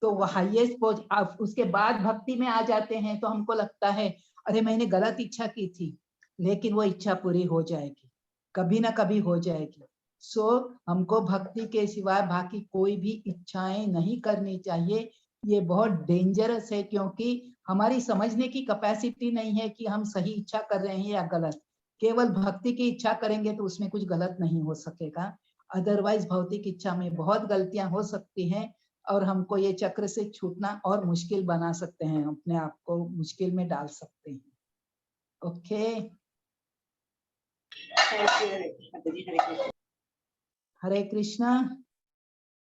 तो वो हाईएस्ट पोस्ट उसके बाद भक्ति में आ जाते हैं तो हमको लगता है अरे मैंने गलत इच्छा की थी, लेकिन वो इच्छा पूरी हो जाएगी, कभी ना कभी हो जाएगी। सो हमको भक्ति के सिवाय बाकी कोई भी इच्छाएं नहीं करनी चाहिए। ये बहुत डेंजरस है, क्योंकि हमारी समझने की कैपेसिटी नहीं है कि हम सही इच्छा कर रहे हैं या गलत। केवल भक्ति की इच्छा करेंगे तो उसमें कुछ गलत नहीं हो सकेगा, अदरवाइज भौतिक इच्छा में बहुत गलतियां हो सकती हैं और हमको ये चक्र से छूटना और मुश्किल बना सकते हैं, अपने आप को मुश्किल में डाल सकते हैं। ओके, हरे कृष्णा।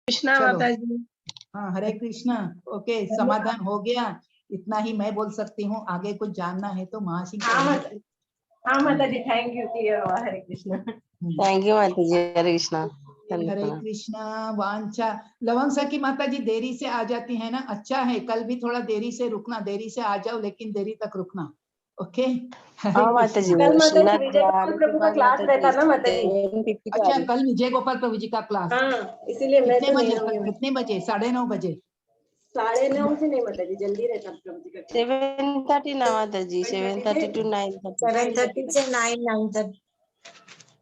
कृष्णा चलो, माता जी। हाँ हरे कृष्णा। ओके, समाधान हो गया, इतना ही मैं बोल सकती हूँ, आगे कुछ जानना है तो महासिंह। हाँ माता जी, thank you. Hare Krishna. Thank you माता जी। हरे कृष्णा। हरे कृष्णा वांछा। लवंसा की माता जी देरी से आ जाती है ना, अच्छा है, कल भी थोड़ा देरी से रुकना, देरी से आ जाओ लेकिन देरी तक रुकना, ओके। हरे हाँ माता जी, कृष्णा। कल माता श्रीनाथ जी विजय गोपाल आने के प्रभु का बाद क्लास माता रहता जी ना माता जी। 7:50 पे आ अच्छा, रही। कल विजय गोपाल प्रभु जी का क्लास हाँ, इसीलिए मैं कितने तो नहीं बजे रहूंगी। तक, कितने बजे? 9:30 बजे? 9:30 से नहीं माता जी, जल्दी रहता प्रभु जी का क्लास। 7:30 ना माता जी, 7:30 to 9:30। 7:30 से 9:30।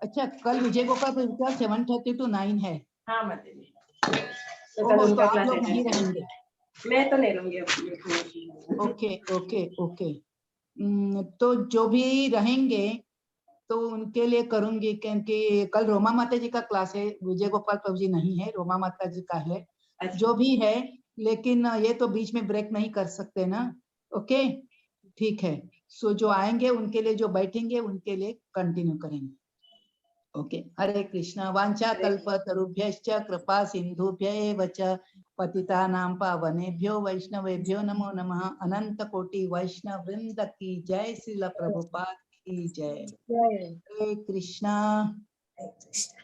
अच्छा, कल विजय गोपाल प्रभु का 7:30 to 9 है। हाँ माता जी, तो कल ओहो, तो उनका आप क्लास लोग नहीं है। रहेंगे? मैं तो नहीं रहूंगी अब। Okay okay okay. तो जो भी रहेंगे तो उनके लिए करूंगी, क्योंकि कल रोमा माता जी का क्लास है, विजय गोपाल प्रभु जी नहीं है, रोमा माता जी का है। अच्छा। जो भी है, लेकिन ये तो बीच में ब्रेक नहीं कर सकते ना, ओके ठीक है। सो जो आएंगे उनके लिए, जो बैठेंगे उनके लिए कंटिन्यू करेंगे, ओके। हरे कृष्णा वांछा कल्पतरुभ्यश्च कृपा सिंधुभ्य एव च पतितानां पावनेभ्यो वैष्णवेभ्यो नमो नमः। अनंत कोटि वैष्णव वृंद की जय, श्रील प्रभुपाद की जय। हरे कृष्णा। हरे कृष्णा।